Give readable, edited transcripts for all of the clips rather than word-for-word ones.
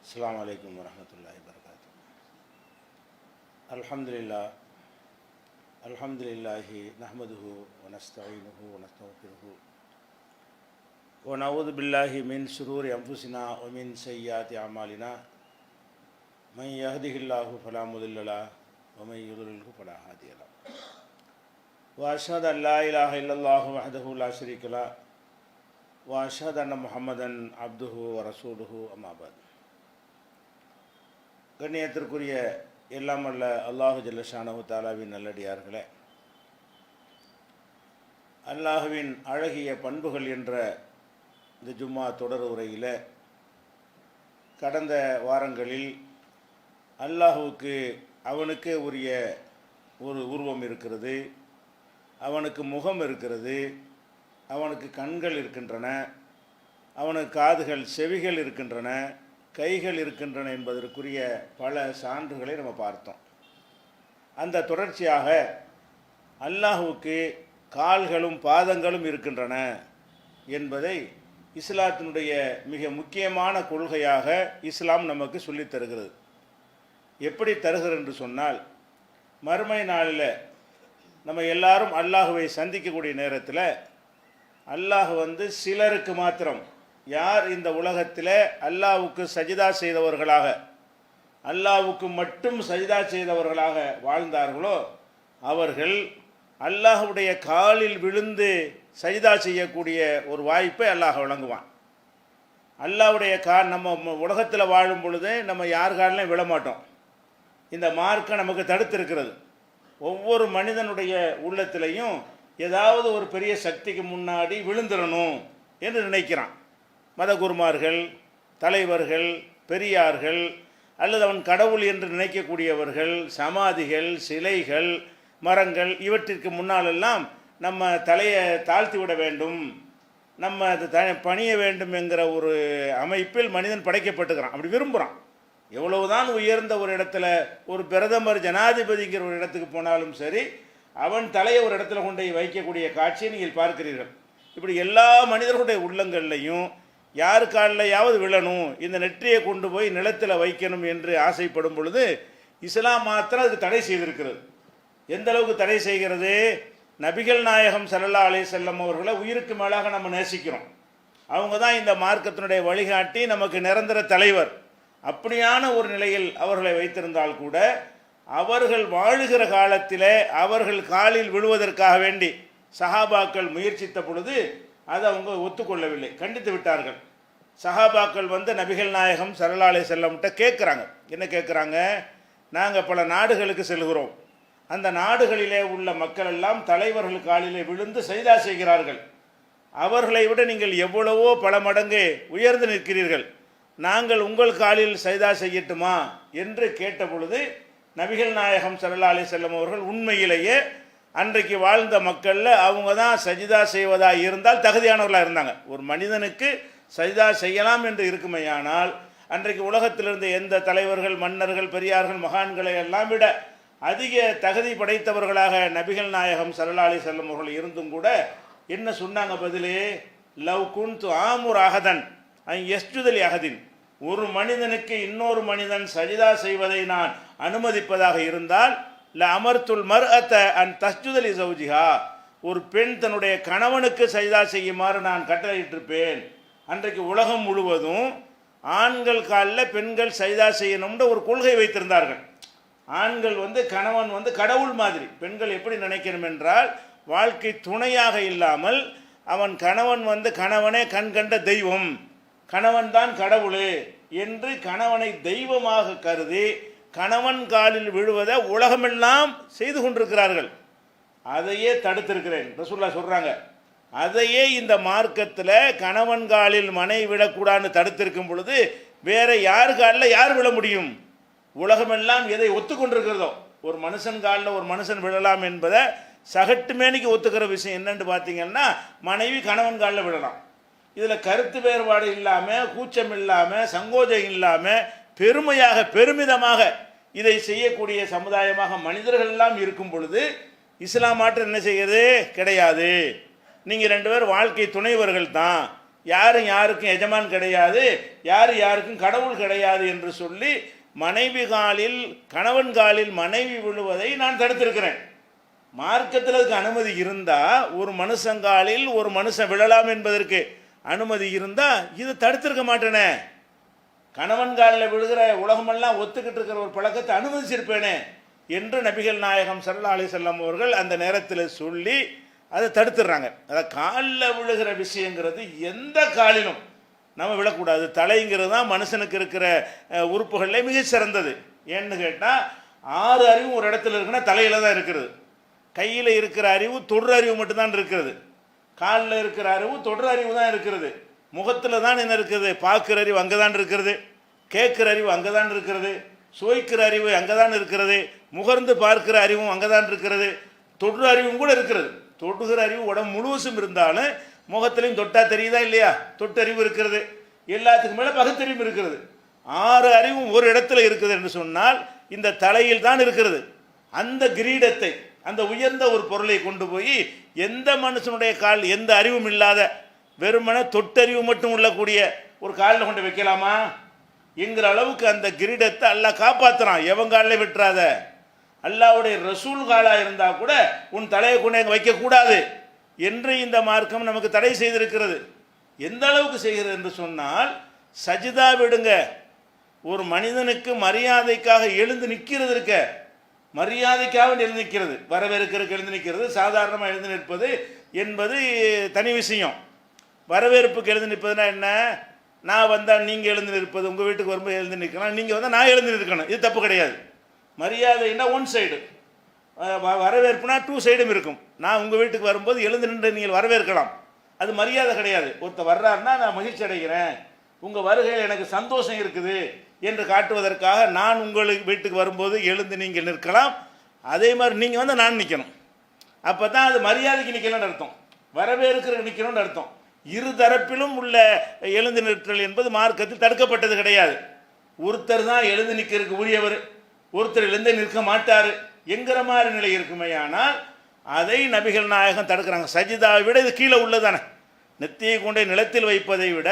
அஸ்ஸலாமு அலைக்கும் வரஹ்மத்துல்லாஹி வபரகாத்துஹு. அல்ஹம்துலில்லாஹ் அல்ஹம்துலில்லாஹி நஹ்மதுஹு வ நஸ்தஈனுஹு வ நஸ்தக்ஃபிருஹு வ நஊது பில்லாஹி மின் ஷுரூரி அன்ஃபுஸினா வ மின் ஸய்யிஆத்தி அமாலினா மன் யஹ்திஹில்லாஹு ஃபலா முதில்ல லஹு வ மன் யுضللஹு ஃபலா ஹாதிய லஹு வ அஷ்ஹது அன் லா இலாஹ இல்லல்லாஹு வஹ்தஹு லா ஷரீக லஹு வ அஷ்ஹது அன்ன முஹம்மதன் அப்துஹு வ ரசூலுஹு அம்மா பஅத். கண்ணியத்திற்குரிய எல்லாம் அல்ல அல்லாஹு ஜல்லஷானஹு தஆலாவின் நல்லடியார்களே, அல்லாஹுவின் அழகிய பண்புகள் என்ற இந்த ஜும்மா தொடர் உரையில் கடந்த வாரங்களில் அல்லாஹுவுக்கு அவனுக்கே உரிய ஒரு உருவம் இருக்கிறது, அவனுக்கு முகம் இருக்கிறது, அவனுக்கு கண்கள் இருக்கின்றன, அவனுக்கு காதுகள் செவிகள் இருக்கின்றன, கைகள் இருக்கின்றன என்பதற்குரிய பல சான்றுகளை நம்ம பார்த்தோம். அந்த தொடர்ச்சியாக அல்லாஹுவுக்கு கால்களும் பாதங்களும் இருக்கின்றன என்பதை இஸ்லாத்தினுடைய மிக முக்கியமான கொள்கையாக இஸ்லாம் நமக்கு சொல்லித் தருகிறது. எப்படி தருகிறது என்று சொன்னால், மறுமை நாளில் நம்ம எல்லாரும் அல்லாஹுவை சந்திக்கக்கூடிய நேரத்தில் அல்லாஹ் சிலருக்கு மாத்திரம், யார் இந்த உலகத்தில் அல்லாஹ்வுக்கு சஜிதா செய்தவர்களாக, அல்லாஹ்வுக்கு மட்டும் சஜிதா செய்தவர்களாக வாழ்ந்தார்களோ அவர்கள் அல்லாஹ்வுடைய காலில் விழுந்து சஜிதா செய்யக்கூடிய ஒரு வாய்ப்பை அல்லாஹ் வழங்குவான். அல்லாஹ்வுடைய நம்ம உலகத்தில் வாழும் பொழுது நம்ம யார் காலிலையும் விழமாட்டோம். இந்த மார்க்கம் நமக்கு தடுத்திருக்கிறது. ஒவ்வொரு மனிதனுடைய உள்ளத்திலையும் ஏதாவது ஒரு பெரிய சக்திக்கு முன்னாடி விழுந்துடணும் என்று நினைக்கிறான். மதகுருமார்கள், தலைவர்கள், பெரியார்கள், அல்லது அவன் கடவுள் என்று நினைக்கக்கூடியவர்கள், சமாதிகள், சிலைகள், மரங்கள், இவற்றிற்கு முன்னாலெல்லாம் நம்ம தலையை தாழ்த்தி விட வேண்டும், நம்ம பணிய வேண்டும் என்கிற ஒரு அமைப்பில் மனிதன் படைக்கப்பட்டுக்கிறான். அப்படி விரும்புகிறான். எவ்வளவுதான் உயர்ந்த ஒரு இடத்துல ஒரு பிரதமர், ஜனாதிபதிங்கிற ஒரு இடத்துக்கு போனாலும் சரி, அவன் தலையை ஒரு இடத்துல கொண்டு வைக்கக்கூடிய காட்சியை நீங்கள் பார்க்கிறீர்கள். இப்படி எல்லா மனிதர்களுடைய உள்ளங்கள்லையும் யார் காலிலையாவது விழணும், இந்த நெற்றியை கொண்டு போய் நிலத்தில் வைக்கணும் என்று ஆசைப்படும் பொழுது இஸ்லாம் மாத்திரம் அதுக்கு தடை செய்திருக்கிறது. எந்த அளவுக்கு தடை செய்கிறது? நபிகள் நாயகம் ஸல்லல்லாஹு அலைஹி வஸல்லம் அவர்களை உயிருக்கு மேலாக நம்ம நேசிக்கிறோம். அவங்க தான் இந்த மார்க்கத்தினுடைய வழிகாட்டி, நமக்கு நிரந்தர தலைவர். அப்படியான ஒரு நிலையில் அவர்களை வைத்திருந்தால் கூட அவர்கள் வாழுகிற காலத்தில் அவர்கள் காலில் விழுவதற்காக வேண்டி சஹாபாக்கள் முயற்சித்த பொழுது அதை அவங்க ஒத்துக்கொள்ளவில்லை, கண்டித்து விட்டார்கள். சஹாபாக்கள் நபிகள் நாயகம் ஸல்லல்லாஹு அலைஹி வஸல்லம்கிட்ட கேட்குறாங்க. என்ன கேட்குறாங்க? நாங்கள் பல நாடுகளுக்கு செல்கிறோம், அந்த நாடுகளிலே உள்ள மக்கள் எல்லாம் தலைவர்கள் காலிலே விழுந்து சஜிதா செய்கிறார்கள், அவர்களை விட நீங்கள் எவ்வளவோ பல மடங்கு உயர்ந்து நிற்கிறீர்கள், நாங்கள் உங்கள் காலில் சஜிதா செய்யட்டுமா என்று கேட்ட பொழுது நபிகள் நாயகம் ஸல்லல்லாஹு அலைஹி வஸல்லம் அவர்கள் உண்மையிலேயே அன்றைக்கு வாழ்ந்த மக்களில் அவங்க தான் சஜிதா செய்வதாக இருந்தால் தகுதியானவர்களாக இருந்தாங்க. ஒரு மனிதனுக்கு சஜிதா செய்யலாம் என்று இருக்குமையானால் அன்றைக்கு உலகத்தில் இருந்த எந்த தலைவர்கள், மன்னர்கள், பெரியார்கள், மகான்களை எல்லாம் விட அதிக தகுதி படைத்தவர்களாக நபிகள் நாயகம் ஸல்லல்லாஹு அலைஹி வஸல்லம் அவர்கள் இருந்தும் கூட என்ன சொன்னாங்க பதிலே? லவ் குன்து ஆமுர் அஹதன் அன் யஸ்ஜுதலி அஹதின், ஒரு மனிதனுக்கு இன்னொரு மனிதன் சஜிதா செய்வதை நான் அனுமதிப்பதாக இருந்தால் அமர்த்துல் மர்அத அன் தஸ்ஜுதலி ஜௌஜிஹா, ஒரு பெண் தன்னுடைய கணவனுக்கு சஜிதா செய்யுமாறு நான் கட்டளையிட்டிருப்பேன். அன்றைக்கு உலகம் முழுவதும் ஆண்கள் காலில் பெண்கள் சஜிதா செய்யணும்ன்ற ஒரு கொள்கை வைத்திருந்தார்கள். ஆண்கள் கணவன் கடவுள் மாதிரி, பெண்கள் எப்படி நினைக்கணும் என்றால் வாழ்க்கை துணையாக இல்லாமல் அவன் கணவன் கணவனே கண் கண்ட தெய்வம், கணவன் தான் கடவுள் என்று கணவனை தெய்வமாக கருதி கணவன் காலில் விழுவதை உலகமெல்லாம் செய்து கொண்டிருக்கிறார்கள். அதையே தடுத்திருக்கிறேன் ரசூலுல்லாஹ் சொல்கிறாங்க. அதையே இந்த மார்க்கத்தில் கணவன் காலில் மனைவி விழக்கூடாதுன்னு தடுத்திருக்கும் பொழுது வேற யார் காலில் யார் விழ முடியும்? உலகமெல்லாம் எதை ஒத்துக்கொண்டிருக்கிறதோ, ஒரு மனுஷன் காலில் ஒரு மனுஷன் விழலாம் என்பதை சகட்டு மேனிக்கு ஒத்துக்கிற விஷயம் என்னன்னு பார்த்தீங்கன்னா, மனைவி கணவன் காலில் விழலாம். இதில் கருத்து வேறுபாடு இல்லாமல், கூச்சம் இல்லாமல், சங்கோஜம் இல்லாமல், பெருமையாக பெருமிதமாக இதை செய்யக்கூடிய சமுதாயமாக மனிதர்கள் எல்லாம் இருக்கும் பொழுது இஸ்லாம் மாற்றம் என்ன செய்கிறது? கிடையாது. நீங்கள் ரெண்டு பேர் வாழ்க்கை துணைவர்கள் தான், யாரும் யாருக்கும் எஜமான் கிடையாது, யார் யாருக்கும் கடவுள் கிடையாது என்று சொல்லி மனைவி காலில் கணவன் காலில் மனைவி விழுவதை நான் தடுத்திருக்கிறேன். மார்க்கத்தில் அதுக்கு அனுமதி இருந்தால் ஒரு மனுஷங்காலில் ஒரு மனுஷன் விழலாம் என்பதற்கு அனுமதி இருந்தால் இதை தடுத்திருக்க மாட்டேனே. கணவன் காலில் விழுகிற உலகமெல்லாம் ஒத்துக்கிட்டு இருக்கிற ஒரு பழக்கத்தை அனுமதிச்சிருப்பேனே என்று நபிகள் நாயகம் ஸல்லல்லாஹு அலைஹி வஸல்லம் அவர்கள் அந்த நேரத்தில் சொல்லி அதை தடுத்துடுறாங்க. அதை காலில் விழுகிற விஷயங்கிறது எந்த காலிலும் நம்ம விழக்கூடாது. தலைங்கிறது தான் மனுஷனுக்கு இருக்கிற உறுப்புகளில் மிக சிறந்தது. ஏன்னு கேட்டால் 6 அறிவும் ஒரு இடத்துல இருக்குன்னா தலையில் தான் இருக்கிறது. கையில் இருக்கிற அறிவு தொடுற அறிவு மட்டும்தான் இருக்கிறது. காலில் இருக்கிற அறிவு தொடுற அறிவு தான் இருக்கிறது. முகத்தில் தான் என்ன இருக்குது? பார்க்குற அறிவு அங்கே தான் இருக்கிறது, கேட்குற அறிவு அங்கே தான் இருக்கிறது, சுவைக்கிற அறிவு அங்கே தான் இருக்கிறது, முகர்ந்து பார்க்கிற அறிவும் அங்கே தான் இருக்கிறது, தொடுற அறிவும் கூட இருக்கிறது. தொடுகிற அறிவு உடம்பு முழுவதும் இருந்தாலும் முகத்திலையும் தொட்டா தெரியுதா இல்லையா? தொட்டறிவு இருக்கிறது. எல்லாத்துக்கும் மேலே பகுத்தறிவும் இருக்கிறது. 6 அறிவும் ஒரு இடத்துல இருக்குது என்று சொன்னால் இந்த தலையில் தான் இருக்கிறது. அந்த கிரீடத்தை, அந்த உயர்ந்த ஒரு பொருளை கொண்டு போய் எந்த மனுஷனுடைய கால் எந்த அறிவும் இல்லாத வெறுமன தொட்டறிவு மட்டும் உள்ளக்கூடிய ஒரு காலில் கொண்டு வைக்கலாமா என்கிற அளவுக்கு அந்த கிரீடத்தை அல்லாஹ் காப்பாற்றுறான். எவன் காலில் விட்டுறாத. அல்லாஹ்வுடைய ரசூல் காலாக இருந்தால் கூட உன் தலையை கொண்டு அங்கே வைக்கக்கூடாது என்று இந்த மார்க்கம் நமக்கு தடை செய்திருக்கிறது. எந்த அளவுக்கு செய்கிறது என்று சொன்னால், சஜிதா விடுங்க, ஒரு மனிதனுக்கு மரியாதைக்காக எழுந்து நிற்கிறது இருக்க, மரியாதைக்காக எழுந்து நிற்கிறது, வரவேற்கிறதுக்கு எழுந்து நிற்கிறது, சாதாரணமாக எழுந்து நிற்பது என்பது தனி விஷயம். வரவேற்புக்கு எழுந்து நிற்பதுனா என்ன? நான் வந்தால் நீங்கள் எழுந்து நிற்பது, உங்கள் வீட்டுக்கு வரும்போது எழுந்து நிற்கலாம், நீங்கள் வந்தால் நான் எழுந்து நிற்கணும், இது தப்பு கிடையாது. மரியாதைன்னா ஒன் சைடு, வரவேற்புனா 2 சைடும் இருக்கும். நான் உங்கள் வீட்டுக்கு வரும்போது எழுந்து நின்று நீங்கள் வரவேற்கலாம், அது மரியாதை கிடையாது. ஒருத்தர் வர்றாருன்னா நான் மகிழ்ச்சி அடைகிறேன், உங்கள் வருகையில் எனக்கு சந்தோஷம் இருக்குது என்று காட்டுவதற்காக நான் உங்களுக்கு வீட்டுக்கு வரும்போது எழுந்து நீங்கள் நிற்கலாம். அதே மாதிரி நீங்கள் வந்து நான் நிற்கணும். அப்போ தான் அது மரியாதைக்கு நிற்கணும்னு அர்த்தம், வரவேற்கிற நிற்கணும்னு அர்த்தம். இரு தரப்பிலும் உள்ள எழுந்து நிற்றல் என்பது மார்க்கத்தில் தடுக்கப்பட்டது கிடையாது. ஒருத்தர் தான் எழுந்து நிற்கிறதுக்கு உரியவர், ஒருத்தர் எழுந்து நிற்க மாட்டார் என்கிற மாதிரி நிலை இருக்குமே. ஆனால் அதை நபிகள் நாயகம் தடுக்கிறாங்க. சஜிதாவை விட இது கீழே உள்ளதானே. நெத்தியை கொண்டே நிலத்தில் வைப்பதை விட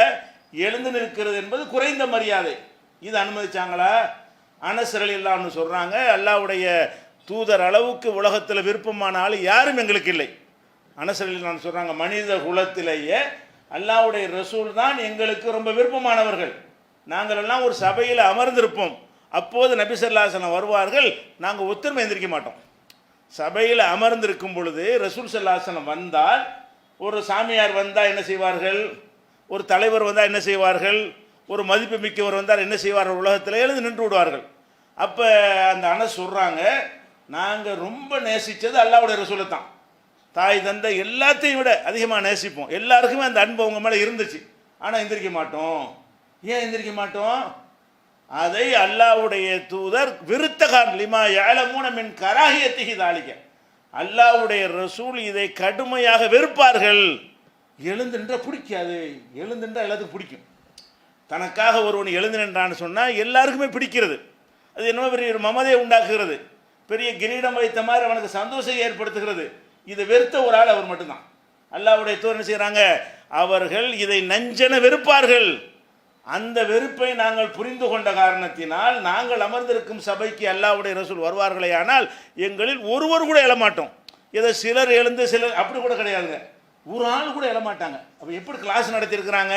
எழுந்து நிற்கிறது என்பது குறைந்த மரியாதை. இது அனுமதிச்சாங்களா? அனஸ் ரலியல்லாஹு அன்ஹு சொல்கிறாங்க, அல்லாஹ்வுடைய தூதர் அளவுக்கு உலகத்தில் விருப்பமான ஆள் யாரும் எங்களுக்கு இல்லை. அனஸ் ரலியல்லாஹு அன்ஹு சொல்கிறாங்க, மனித குலத்திலேயே அல்லாஹ்வுடைய ரசூல் தான் எங்களுக்கு ரொம்ப விருப்பமானவர்கள். நாங்கள் எல்லாம் ஒரு சபையில் அமர்ந்திருப்போம், அப்போது நபி ஸல்லல்லாஹு அலைஹி வஸல்லம் வருவார்கள், நாங்கள் ஒத்துமை எந்திரிக்க மாட்டோம். சபையில் அமர்ந்திருக்கும் பொழுது ரசூல் ஸல்லல்லாஹு அலைஹி வஸல்லம் வந்தால், ஒரு சாமியார் வந்தால் என்ன செய்வார்கள், ஒரு தலைவர் வந்தால் என்ன செய்வார்கள், ஒரு மதிப்பு மிக்கவர் வந்தால் என்ன செய்வார்கள், உலகத்தில் எழுந்து நின்று விடுவார்கள். அப்போ அந்த அனஸ் சொல்கிறாங்க, நாங்கள் ரொம்ப நேசித்தது அல்லாஹ்வுடைய ரசூலை தான், தாய் தந்தை எல்லாத்தையும் விட அதிகமாக நேசிப்போம். எல்லாருக்குமே அந்த அன்பு அவங்க மேலே இருந்துச்சு. ஆனால் எந்திரிக்க மாட்டோம். ஏன் எந்திரிக்க மாட்டோம்? அதை அல்லாஹ்வுடைய தூதர் விருத்த காரணம், லிமா யஅலமூன மின் கராஹியத்திஹி தாலிக, அல்லாஹ்வுடைய ரசூல் இதை கடுமையாக வெறுப்பார்கள். எழுந்து நின்றா பிடிக்காது, எழுந்து நின்றா எல்லாத்துக்கும் பிடிக்கும். தனக்காக ஒருவன் எழுந்து நின்றான்னு சொன்னால் எல்லாருக்குமே பிடிக்கிறது. அது என்னமோ பெரிய மமதையை உண்டாக்குகிறது, பெரிய கிரீடம் வைத்த மாதிரி அவனுக்கு சந்தோஷம் ஏற்படுத்துகிறது. இதை வெறுத்த ஒரு ஆள் அவர் மட்டும்தான். அல்லாஹ்வுடைய தூதர் என்ன செய்கிறாங்க, அவர்கள் இதை நஞ்சென வெறுப்பார்கள். அந்த வெறுப்பை நாங்கள் புரிந்து கொண்ட காரணத்தினால் நாங்கள் அமர்ந்திருக்கும் சபைக்கு அல்லாஹ்வுடைய ரசூல் வருவார்களே, ஆனால் எங்களில் ஒருவர் கூட எழமாட்டோம். ஏதோ சிலர் எழுந்து சிலர் அப்படி கூட கிடையாதுங்க, ஒரு ஆள் கூட எழமாட்டாங்க. அப்போ எப்படி கிளாஸ் நடத்தியிருக்கிறாங்க?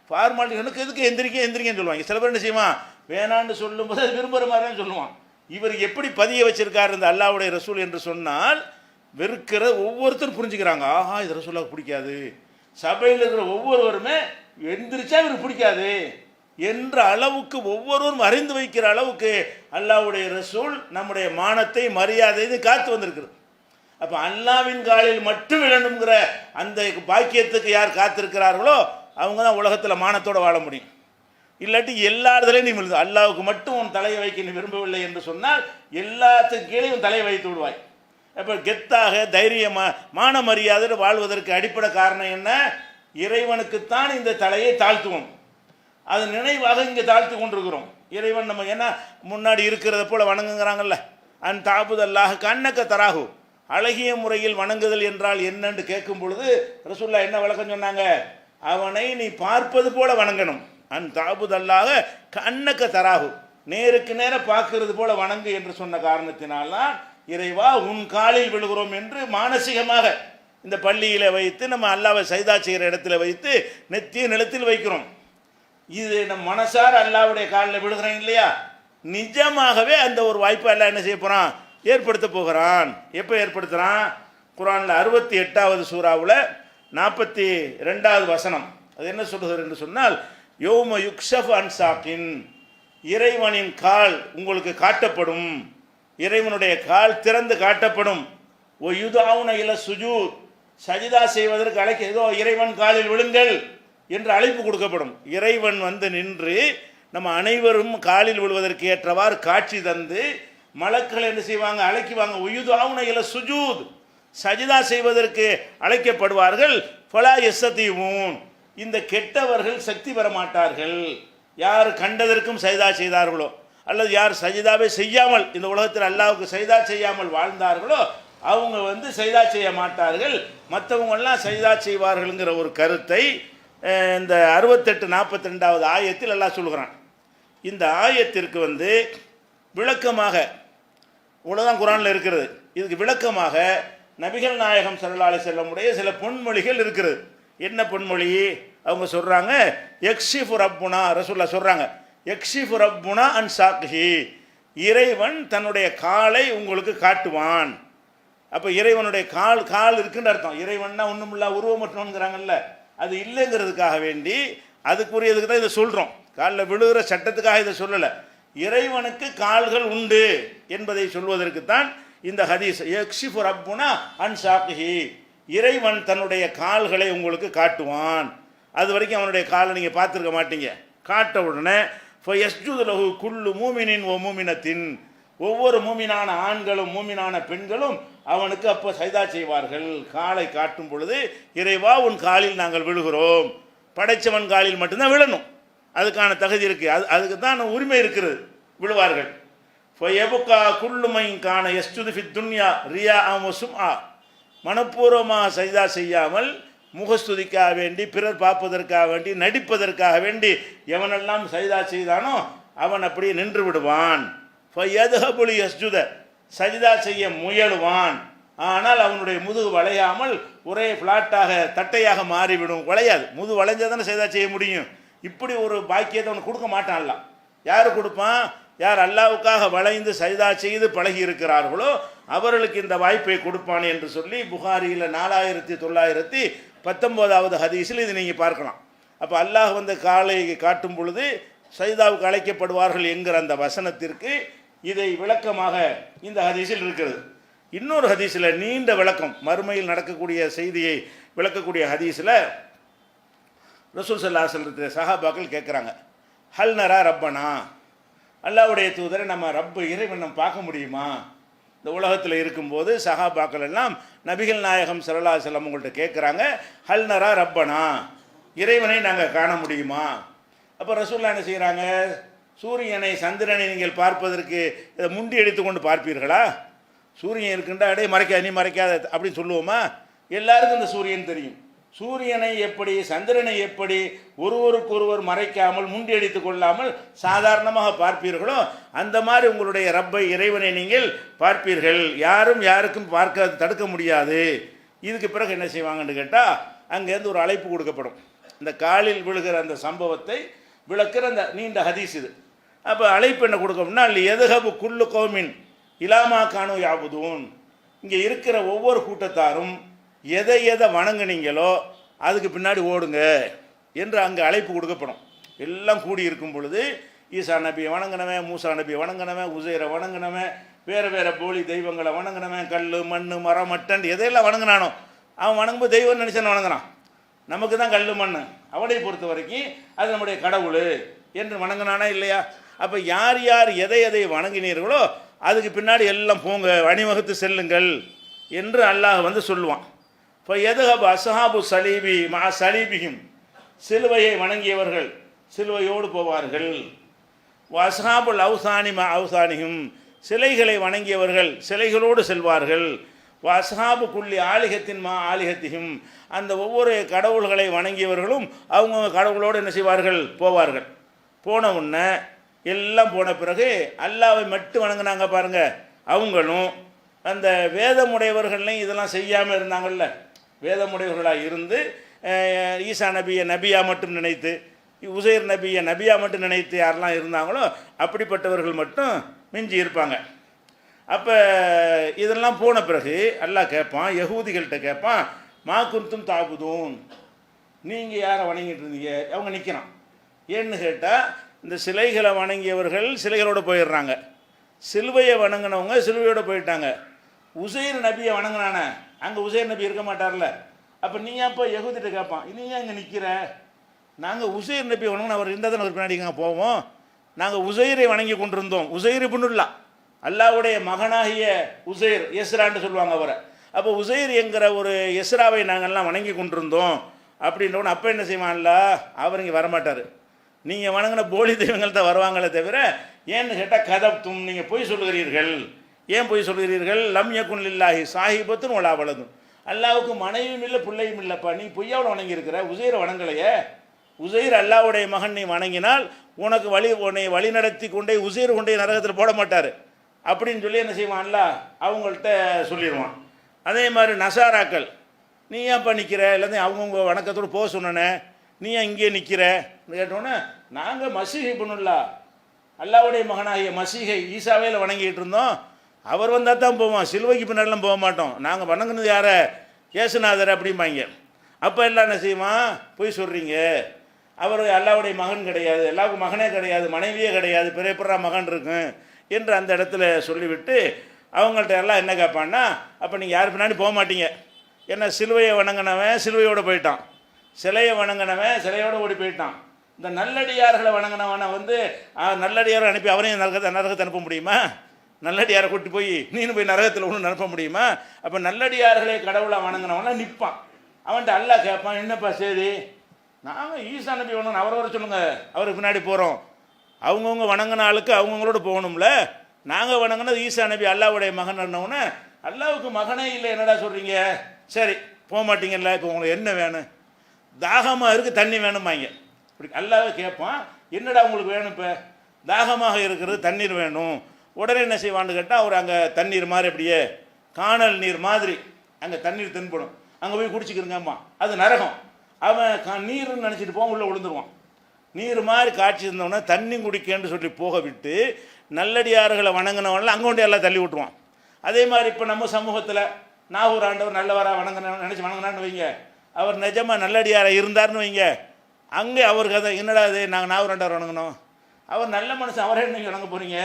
ஃபார்மாலிட்டி, எனக்கு எதுக்கு எந்திரிக்கன்னு சொல்லுவாங்க. சில பேர் என்ன செய்வான், வேணான்னு சொல்லும்போது அது விரும்புகிற மாதிரி தான் சொல்லுவான். இவர் எப்படி பதிய வச்சிருக்காரு இந்த அல்லாஹ்வுடைய ரசூல் என்று சொன்னால், வெறுக்கிற ஒவ்வொருத்தரும் புரிஞ்சுக்கிறாங்க, ஆஹா இது ரசூலுக்கு பிடிக்காது. சபையில் இருக்கிற ஒவ்வொருவருமே எந்திரிச்சா இவருக்கு பிடிக்காது என்ற அளவுக்கு ஒவ்வொருவரும் அறிந்து வைக்கிற அளவுக்கு அல்லாஹ்வுடைய ரசூல் நம்முடைய மானத்தை மரியாதையை காத்து வந்திருக்கிறது. அப்போ அல்லாஹ்வின் காலில் மட்டும் விழணுங்கிற அந்த பாக்கியத்துக்கு யார் காத்திருக்கிறார்களோ அவங்க தான் உலகத்தில் மானத்தோடு வாழ முடியும். இல்லாட்டி எல்லா இடத்துலையும் நீ விழுது, அல்லாஹ்வுக்கு மட்டும் உன் தலையை வைக்க நீ விரும்பவில்லை என்று சொன்னால் எல்லாத்துக்கும் கீழே உன் தலையை வைத்து விடுவாய். அப்போ கெத்தாக தைரியமாக மான மரியாதை வாழ்வதற்கு அடிப்படை காரணம் என்ன? இறைவனுக்குத்தான் இந்த தலையை தாழ்த்துவோம். அது நினைவாக இங்கே தாழ்த்து கொண்டிருக்கிறோம். இறைவன் நம்ம என்ன முன்னாடி இருக்கிறத போல வணங்குங்கிறாங்கல்ல, அன் தாபுதல்லாஹ் கண்ணக்க தராகு, அழகிய முறையில் வணங்குதல் என்றால் என்னன்னு கேட்கும் பொழுது ரசூலுல்லாஹ் என்ன விளக்கம் சொன்னாங்க? அவனை நீ பார்ப்பது போல வணங்கணும். அன் தாபுதல்லாக கண்ணக்க தராகு, நேருக்கு நேர பார்க்கிறது போல வணங்கு என்று சொன்ன காரணத்தினால்தான் இறைவா உன் காலில் விழுகிறோம் என்று மானசீகமாக இந்த பள்ளியில் வைத்து நம்ம அல்லாவை சைதா செய்கிற இடத்துல வைத்து நெத்திய நிலத்தில் வைக்கிறோம். இது நம்ம மனசார அல்லாவுடைய காலில் விழுகிறோம் இல்லையா, நிஜமாகவே அந்த ஒரு வாய்ப்பை அல்லாஹ் என்ன செய்ய போகிறான், ஏற்படுத்த போகிறான். எப்போ ஏற்படுத்துகிறான்? குர்ஆனில் 68வது சூறாவில் 42வது வசனம். அது என்ன சொல்கிறது என்று சொன்னால், யௌம யுக்ஷஃப் அன் சாக்கின், இறைவனின் கால் உங்களுக்கு காட்டப்படும், இறைவனுடைய கால் திறந்து காட்டப்படும். ஓ யுதாவுன இல சுஜூத், சஜிதா செய்வதற்கு அழைக்க, ஏதோ இறைவன் காலில் விழுங்கள் என்று அழைப்பு கொடுக்கப்படும். இறைவன் வந்து நின்று நம்ம அனைவரும் காலில் விழுவதற்கு ஏற்றவாறு காட்சி தந்து மலக்கள் என்ன செய்வாங்க, அழைக்குவாங்க. உயுதாவுன இல சுஜூத், சஜிதா செய்வதற்கு அழைக்கப்படுவார்கள். ஃபலா யஸ்தீஊன், இந்த கெட்டவர்கள் சக்தி பெற மாட்டார்கள். யார் கண்டதற்கும் சஜிதா செய்தார்களோ, அல்லது யார் சஜிதாவை செய்யாமல் இந்த உலகத்தில் அல்லாஹ்வுக்கு சஜிதா செய்யாமல் வாழ்ந்தார்களோ அவங்க வந்து சஜிதா செய்ய மாட்டார்கள், மற்றவங்கெல்லாம் சஜிதா செய்வார்கள்ங்கிற ஒரு கருத்தை இந்த 68-42வது ஆயத்தில் அல்லாஹ் சொல்கிறான். இந்த ஆயத்திற்கு வந்து விளக்கமாக இவ்வளோதான் குர்ஆனில் இருக்கிறது. இதுக்கு விளக்கமாக நபிகள் நாயகம் ஸல்லல்லாஹு அலைஹி வஸல்லம் உடைய சில பொன்மொழிகள் இருக்கிறது. என்ன பொன்மொழி? அவங்க சொல்கிறாங்க, யக்ஷிஃபு ரப்புனா, ரசூலுல்லாஹ் சொல்கிறாங்க, யக்ஷிஃபு ரப்புனா அன் சாக்ஹி, இறைவன் தன்னுடைய காலை உங்களுக்கு காட்டுவான். அப்போ இறைவனுடைய கால் இருக்குன்னு அர்த்தம். இறைவன்னா ஒன்றும் இல்லை, உருவமற்றவன்கிறாங்கல்ல, அது இல்லைங்கிறதுக்காக வேண்டி அதுக்குரியதுக்கு தான் இதை சொல்கிறோம். காலில் விழுகிற சட்டத்துக்காக இதை சொல்லலை, இறைவனுக்கு கால்கள் உண்டு என்பதை சொல்வதற்குத்தான் இந்த ஹதீஸ். யக்ஷிஃபு ரப்புனா அன் சாக்ஹி, இறைவன் தன்னுடைய கால்களை உங்களுக்கு காட்டுவான். அது வரைக்கும் அவனுடைய காலை நீங்கள் பார்த்துருக்க மாட்டீங்க. காட்ட உடனே ஃபயஸ்ஜுது லஹு குல்லு மூமினின் ஓ மூமினத்தின், ஒவ்வொரு மூமினான ஆண்களும் மூமினான பெண்களும் அவனுக்கு அப்போ சஜிதா செய்வார்கள். காலை காட்டும் பொழுது இறைவா உன் காலில் நாங்கள் விழுகிறோம். படைச்சவன் காலில் மட்டும்தான் விழணும், அதுக்கான தகுதி இருக்குது, அதுக்கு தான் உரிமை இருக்கிறது, விழுவார்கள். ஃபயபுகா குல்லுமை கான யஸ்ஜுது ஃபித் துன்யா ரியா வசும் ஆ, மனப்பூர்வமாக சஜிதா செய்யாமல் முகஸ்துதிக்காக வேண்டி, பிறர் பார்ப்பதற்காக வேண்டி, நடிப்பதற்காக வேண்டி எவனெல்லாம் சஜிதா செய்தானோ அவன் அப்படியே நின்று விடுவான். ஃபயதுஹபுல் யஸ்ஜுத, சஜிதா செய்ய முயலுவான், ஆனால் அவனுடைய முதுகு வளையாமல் ஒரே ஃப்ளாட்டாக தட்டையாக மாறிவிடும். வளையாது, முதுகு வளைஞ்சால் தானே சஜிதா செய்ய முடியும். இப்படி ஒரு பாக்கியத்தை அவனுக்கு கொடுக்க மாட்டான்ல. யார் கொடுப்பான்? யார் அல்லாஹ்வுக்காக வளைந்து சஜிதா செய்து பழகி இருக்கிறார்களோ அவர்களுக்கு இந்த வாய்ப்பை கொடுப்பான் என்று சொல்லி புகாரியில் 4919வது ஹதீஸில் இது நீங்கள் பார்க்கலாம். அப்போ அல்லாஹ் வந்து காலை காட்டும் பொழுது சஜிதாவுக்கு அழைக்கப்படுவார்கள் என்கிற அந்த வசனத்திற்கு இதை விளக்கமாக இந்த ஹதீஸில் இருக்கிறது. இன்னொரு ஹதீஸில் நீண்ட விளக்கம், மறுமையில் நடக்கக்கூடிய செய்தியை விளக்கக்கூடிய ஹதீஸில் ரசூல் ஸல்லல்லாஹு அலைஹி வஸல்லம் சஹாபாக்கள் கேட்குறாங்க, ஹல் நரா ரப்பனா, அல்லாஹ்வுடைய தூதரை நம்ம ரப்பு இறைவன் நம்ம பார்க்க முடியுமா? இந்த உலகத்தில் இருக்கும்போது சஹாபாக்கள் எல்லாம் நபிகள் நாயகம் ஸல்லல்லாஹு அலைஹி வஸல்லம் உங்கள்கிட்ட கேட்குறாங்க, ஹல் நரா ரப்பனா, இறைவனை நாங்கள் காண முடியுமா? அப்போ ரசூலுல்லாஹ் என்ன செய்கிறாங்க, சூரியனை சந்திரனை நீங்கள் பார்ப்பதற்கு இதை முண்டி எடுத்து கொண்டு பார்ப்பீர்களா? சூரியன் இருக்குண்டா அடே மறைக்காத, நீ மறைக்காத அப்படின்னு சொல்லுவோமா? எல்லாருக்கும் இந்த சூரியன் தெரியும். சூரியனை எப்படி, சந்திரனை எப்படி ஒருவருக்கொருவர் மறைக்காமல் முண்டி அடித்து கொள்ளாமல் சாதாரணமாக பார்ப்பீர்களோ அந்த மாதிரி உங்களுடைய ரப்பை இறைவனை நீங்கள் பார்ப்பீர்கள். யாரும் யாருக்கும் பார்க்க தடுக்க முடியாது. இதுக்கு பிறகு என்ன செய்வாங்கன்னு கேட்டால், அங்கேருந்து ஒரு அழைப்பு கொடுக்கப்படும். இந்த காலில் விழுகிற அந்த சம்பவத்தை விளக்குற அந்த நீண்ட ஹதீஸ் இது. அப்போ அழைப்பு என்ன கொடுக்கணும்னா, அல்ல எதுஹபு குல்லு கௌமின் இலாமா கானு யாபுதூன், இங்கே இருக்கிற ஒவ்வொரு கூட்டத்தாரும் எதை எதை வணங்குனீங்களோ அதுக்கு பின்னாடி ஓடுங்க என்று அங்கே அழைப்பு கொடுக்கப்படும். எல்லாம் கூடி இருக்கும் பொழுது ஈசா நபியை வணங்கினவன், மூசா நபியை வணங்கினவன், உசைரை வணங்கினவன், வேறு வேறு போலி தெய்வங்களை வணங்கினவன், கல் மண் மரம் மட்டன் எதையெல்லாம் வணங்கினானோ அவன் வணங்கும்போது தெய்வம் நினச்சான வணங்குறான். நமக்கு தான் கல் மண், அவனை பொறுத்த வரைக்கும் அது நம்முடைய கடவுள் என்று வணங்கினானா இல்லையா? அப்போ யார் யார் எதை எதை வணங்கினீர்களோ அதுக்கு பின்னாடி எல்லாம் போங்க, அணிவகுத்து செல்லுங்கள் என்று அல்லாஹ் வந்து சொல்லுவான். இப்போ எதுஹப் அஸ்ஹாபு சலீபி மா சலீபியும், சிலுவையை வணங்கியவர்கள் சிலுவையோடு போவார்கள். அஸ்ஹாபுல் அவுசானி மா அவுசானியும், சிலைகளை வணங்கியவர்கள் சிலைகளோடு செல்வார்கள். வஸ்ஹாபு குல்லி ஆலிகத்தின் மா ஆலிகத்தியும், அந்த ஒவ்வொரு கடவுள்களை வணங்கியவர்களும் அவங்க கடவுளோடு என்ன செய்வார்கள், போவார்கள். போன உடனே எல்லாம் போன பிறகு அல்லாவை மட்டும் வணங்கினாங்க பாருங்க, அவங்களும் அந்த வேதமுடையவர்களையும் இதெல்லாம் செய்யாமல் இருந்தாங்கல்ல, வேதமுடையவர்களாக இருந்து ஈசா நபியை நபியாக மட்டும் நினைத்து, உசைர் நபியை நபியாக மட்டும் நினைத்து யாரெல்லாம் இருந்தாங்களோ அப்படிப்பட்டவர்கள் மட்டும் மிஞ்சி இருப்பாங்க. அப்போ இதெல்லாம் போன பிறகு அல்லாஹ் கேட்பான், யகூதிகள்கிட்ட கேட்பான், மா குந்தும் தாபுதூன், நீங்கள் யாரை வணங்கிட்டு இருந்தீங்க? அவங்க நிற்கிறான். ஏன்னு கேட்டால் இந்த சிலைகளை வணங்கியவர்கள் சிலைகளோடு போயிடுறாங்க, சிலுவையை வணங்கினவங்க சிலுவையோடு போயிட்டாங்க. உசைர் நபியை வணங்கினானே, அங்கே உசைர் நபி இருக்க மாட்டார்ல. அப்போ நீ அப்போ யகூதிட்ட கேட்பான், நீ ஏன் இங்கே நிற்கிற? நாங்கள் உசைர் நபி வணங்கின அவர் இருந்தால் தான் ஒரு பின்னாடிங்க போவோம். நாங்கள் உசைரை வணங்கி கொண்டிருந்தோம். உசைர் இப்னுல்லா, அல்லாவுடைய மகனாகிய உசைர், எஸ்ரான்னு சொல்லுவாங்க அவரை. அப்போ உசைர் என்கிற ஒரு எஸ்ராவை நாங்கள்லாம் வணங்கி கொண்டிருந்தோம் அப்படின்றவன. அப்போ என்ன செய்வான்ல, அவர் இங்கே வரமாட்டார். நீங்கள் வணங்கின போலி தெய்வங்கள் தான் வருவாங்களே தவிர, ஏன்னு கேட்டால் கதப்தும், நீங்கள் பொய் சொல்லுகிறீர்கள். ஏன் பொய் சொல்கிறீர்கள்? லம் யகுன் லில்லாஹி சாஹிபத்துன் வலா வலதுன், அல்லாவுக்கு மனைவியும் இல்லை பிள்ளையும் இல்லைப்பா, நீ பொய்யாவில் வணங்கியிருக்கிற, உசைரை வணங்கலையே. உசைர் அல்லாவுடைய மகன், நீ வணங்கினால் உனக்கு உன்னை வழி நடத்தி கொண்டே உசைர் கொண்டே நரகத்தில் போட மாட்டார் அப்படின்னு சொல்லி என்ன செய்வான், அல்லாஹ் அவங்கள்ட்ட சொல்லிடுவான். அதே மாதிரி நசாராக்கள், நீ ஏன்ப்பா நிற்கிற, எல்லாத்தையும் அவங்கவுங்க வணக்கத்தோடு போக சொன்னனே, நீ ஏன் இங்கே நிற்கிற கேட்டோன்னே, நாங்கள் மசீஹ் இப்னுல்லா, அல்லாவுடைய மகனாகிய மசீஹை ஈசாவையில் வணங்கிட்டு இருந்தோம், அவர் வந்தால் தான் போவோம், சிலுவைக்கு பின்னாடிலாம் போக மாட்டோம், நாங்கள் வணங்கினது யாரை, இயேசுநாதர் அப்படிம்பாங்க. அப்போ எல்லாம் என்ன செய்வான், போய் சொல்கிறீங்க, அவர் அல்லாவுடைய மகன் கிடையாது, எல்லாருக்கும் மகனே கிடையாது, மனைவியே கிடையாது, பெரிய மகன் இருக்கும் என்று அந்த இடத்துல சொல்லிவிட்டு அவங்கள்ட்ட எல்லாம் என்ன கேட்பான்னா, அப்போ நீங்கள் யார் பின்னாடி போக மாட்டீங்க. ஏன்னா சிலுவையை வணங்கினவன் சிலுவையோடு போயிட்டான், சிலையை வணங்கினவன் சிலையோடு ஓடி போயிட்டான். இந்த நல்லடியார்களை வணங்கினவனை நல்லடியாரை அனுப்பி அவரையும் நரகத்தை அனுப்ப முடியுமா? நல்லடியாரை கூட்டி போய் நீனு போய் நரகத்தில் ஒன்றும் அனுப்ப முடியுமா? அப்போ நல்லடியார்களை கடவுளாக வணங்கினவனா நிற்பான். அவன்கிட்ட அல்லாஹ் கேட்பான், என்னப்பா சரி, நாங்கள் ஈசா நபி வணங்கணும், அவரை வர சொல்லுங்கள், அவருக்கு பின்னாடி போகிறோம். அவங்கவுங்க வணங்கின ஆளுக்கு அவங்கவுங்களோட போகணும்ல. நாங்கள் வணங்கினது ஈசா நபி அல்லாவுடைய மகன் இருந்தவுடனே, அல்லாவுக்கு மகனே இல்லை என்னடா சொல்கிறீங்க? சரி போக மாட்டீங்கல்ல, இப்போ உங்களுக்கு என்ன வேணும்? தாகமாக இருக்குது, தண்ணி வேணுமாங்க. இப்படி அல்லாவே கேட்பான், என்னடா உங்களுக்கு வேணும்? இப்போ தாகமாக இருக்கிறது, தண்ணீர் வேணும். உடனே என்ன செய்வான்னு கேட்டால், அவர் அங்கே தண்ணீர் மாதிரி அப்படியே காணல் நீர் மாதிரி அங்கே தண்ணீர் தென்படும், அங்கே போய் குடிச்சிக்கிறங்கம்மா, அது நரகம். அவன் நீர்னு நினச்சிட்டு போவான், உள்ளே விழுந்துருவான். நீர் மாதிரி காட்சி இருந்தவொடனே தண்ணி குடிக்கன்னு சொல்லி போக விட்டு நல்லடியார்களை வணங்கினவன்லாம் அங்கே கொண்டு எல்லாம் தள்ளி விட்டுருவான். அதே மாதிரி இப்போ நம்ம சமூகத்தில் நாகூர் ஆண்டவர் நல்லவராக நினச்சி வணங்கினான்னு வைங்க, அவர் நிஜமாக நல்லடியாராக இருந்தார்னு வைங்க, அங்கே அவருக்கு அதை என்னடா அது, நாங்கள் நாகூர் ஆண்டவர் வணங்கணும், அவர் நல்ல மனுஷன், அவரே நீங்கள் வணங்க போகிறீங்க,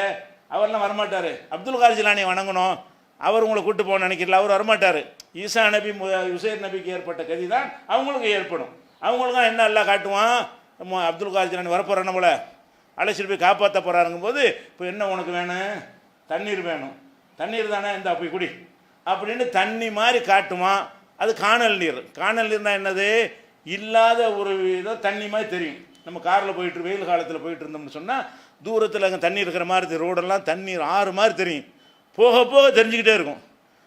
அவர்லாம் வரமாட்டார். அப்துல் காதர் ஜிலானியை வணங்கணும், அவர் உங்களை கூப்பிட்டு போகணும்னு நினைக்கிறல, அவர் வரமாட்டார். ஈசா நபி உசைர் நபிக்கு ஏற்பட்ட கதி தான் அவங்களுக்கு ஏற்படும். அவங்களுக்கும் என்ன எல்லாம் காட்டுவான், அப்துல் காதர் ஜிலானி வரப்போகிறான், நம்மளை அழைச்சிட்டு போய் காப்பாற்ற போகிறாருங்கும் போது, இப்போ என்ன உனக்கு வேணும்? தண்ணீர் வேணும். தண்ணீர் தானே, இந்த போய் குடி அப்படின்னு தண்ணி மாதிரி காட்டுவான். அது காணல் நீர். காணல் நீர்னால் என்னது? இல்லாத ஒரு இதோ தண்ணி மாதிரி தெரியும். நம்ம காரில் போயிட்டு வெயில் காலத்தில் போயிட்டு இருந்தோம்னு சொன்னால் தூரத்தில் அங்கே தண்ணி இருக்கிற மாதிரி ரோடெல்லாம் தண்ணீர் ஆறு மாதிரி தெரியும். போக போக தெரிஞ்சுக்கிட்டே இருக்கும்,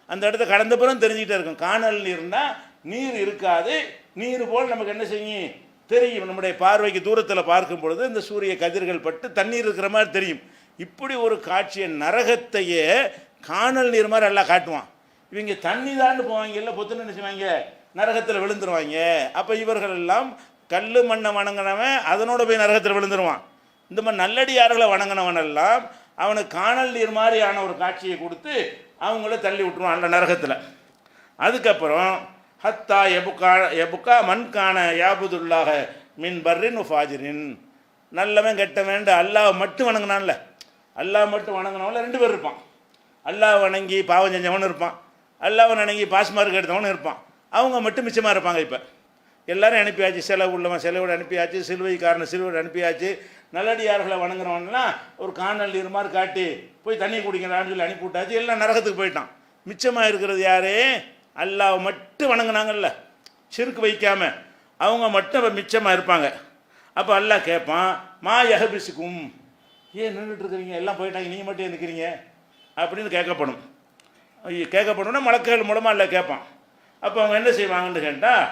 அந்த இடத்த கடந்த பிறகு தெரிஞ்சுக்கிட்டே இருக்கும். காணல் நீர்னால் நீர் இருக்காது, நீர் போல் நமக்கு என்ன செய்யும் தெரியும். நம்முடைய பார்வைக்கு தூரத்தில் பார்க்கும் பொழுது இந்த சூரிய கதிர்கள் பட்டு தண்ணீர் இருக்கிற மாதிரி தெரியும். இப்படி ஒரு காட்சியை நரகத்தையே காணல் நீர் மாதிரி எல்லாம் காட்டுவான். இவங்க தண்ணி தாண்டு போவாங்க, இல்லை பொத்துன்னு நினச்சிவாங்க, நரகத்தில் விழுந்துருவாங்க. அப்போ இவர்கள் எல்லாம் கல் மண்ணை வணங்கினவன் அதனோட போய் நரகத்தில் விழுந்துருவான். இந்த மாதிரி நல்லடியார்களை வணங்கினவனெல்லாம் அவனுக்கு காணல் நீர் மாதிரியான ஒரு காட்சியை கொடுத்து அவங்கள தள்ளி விட்டுருவான் அந்த நரகத்தில். அதுக்கப்புறம் ஹத்தா எபுக்கா மண்கான யாபுதுல்லாக மின் பர்ரின் ஃபாஜிரின், நல்லவன் கெட்டவன் அல்லாஹ் மட்டும் வணங்கினான்ல, அல்லாஹ் மட்டும் வணங்கினவன்ல ரெண்டு பேர் இருப்பான். அல்லாஹ் வணங்கி பாவம் செஞ்சவனு இருப்பான், அல்லாஹ் வணங்கி பாஸ்மார்க் எடுத்தவனு இருப்பான். அவங்க மட்டும் மிச்சமாக இருப்பாங்க. இப்போ எல்லோரும் அனுப்பியாச்சு, செலவு உள்ளவன் செலவோடு அனுப்பியாச்சு, சிலுவைக்காரனை சிலுவையோடு அனுப்பியாச்சு. நல்லடியார்களை வணங்குறவன்லாம் ஒரு காணல் நீர் மாதிரி காட்டி போய் தண்ணி குடிக்கிறான்னு சொல்லி அனுப்பி விட்டாச்சு, எல்லாம் நரகத்துக்கு போயிட்டான். மிச்சமாக இருக்கிறது யார்? அல்லாஹ் மட்டும் வணங்கினாங்கல்ல, சிறுக்கு வைக்காமல் அவங்க மட்டும் இப்போ மிச்சமாக இருப்பாங்க. அப்போ அல்லாஹ் கேட்பான், மா யஹபிசுக்கும், ஏன் நின்றுட்டு இருக்கிறீங்க, எல்லாம் போயிட்டாங்க, நீங்கள் மட்டும் நிற்கிறீங்க அப்படின்னு கேட்கப்படும். கேட்கப்படணும்னா மலக்குகள் மூலமாக அல்ல கேட்பான். அப்போ அவங்க என்ன செய்வாங்கன்னு கேட்டால்,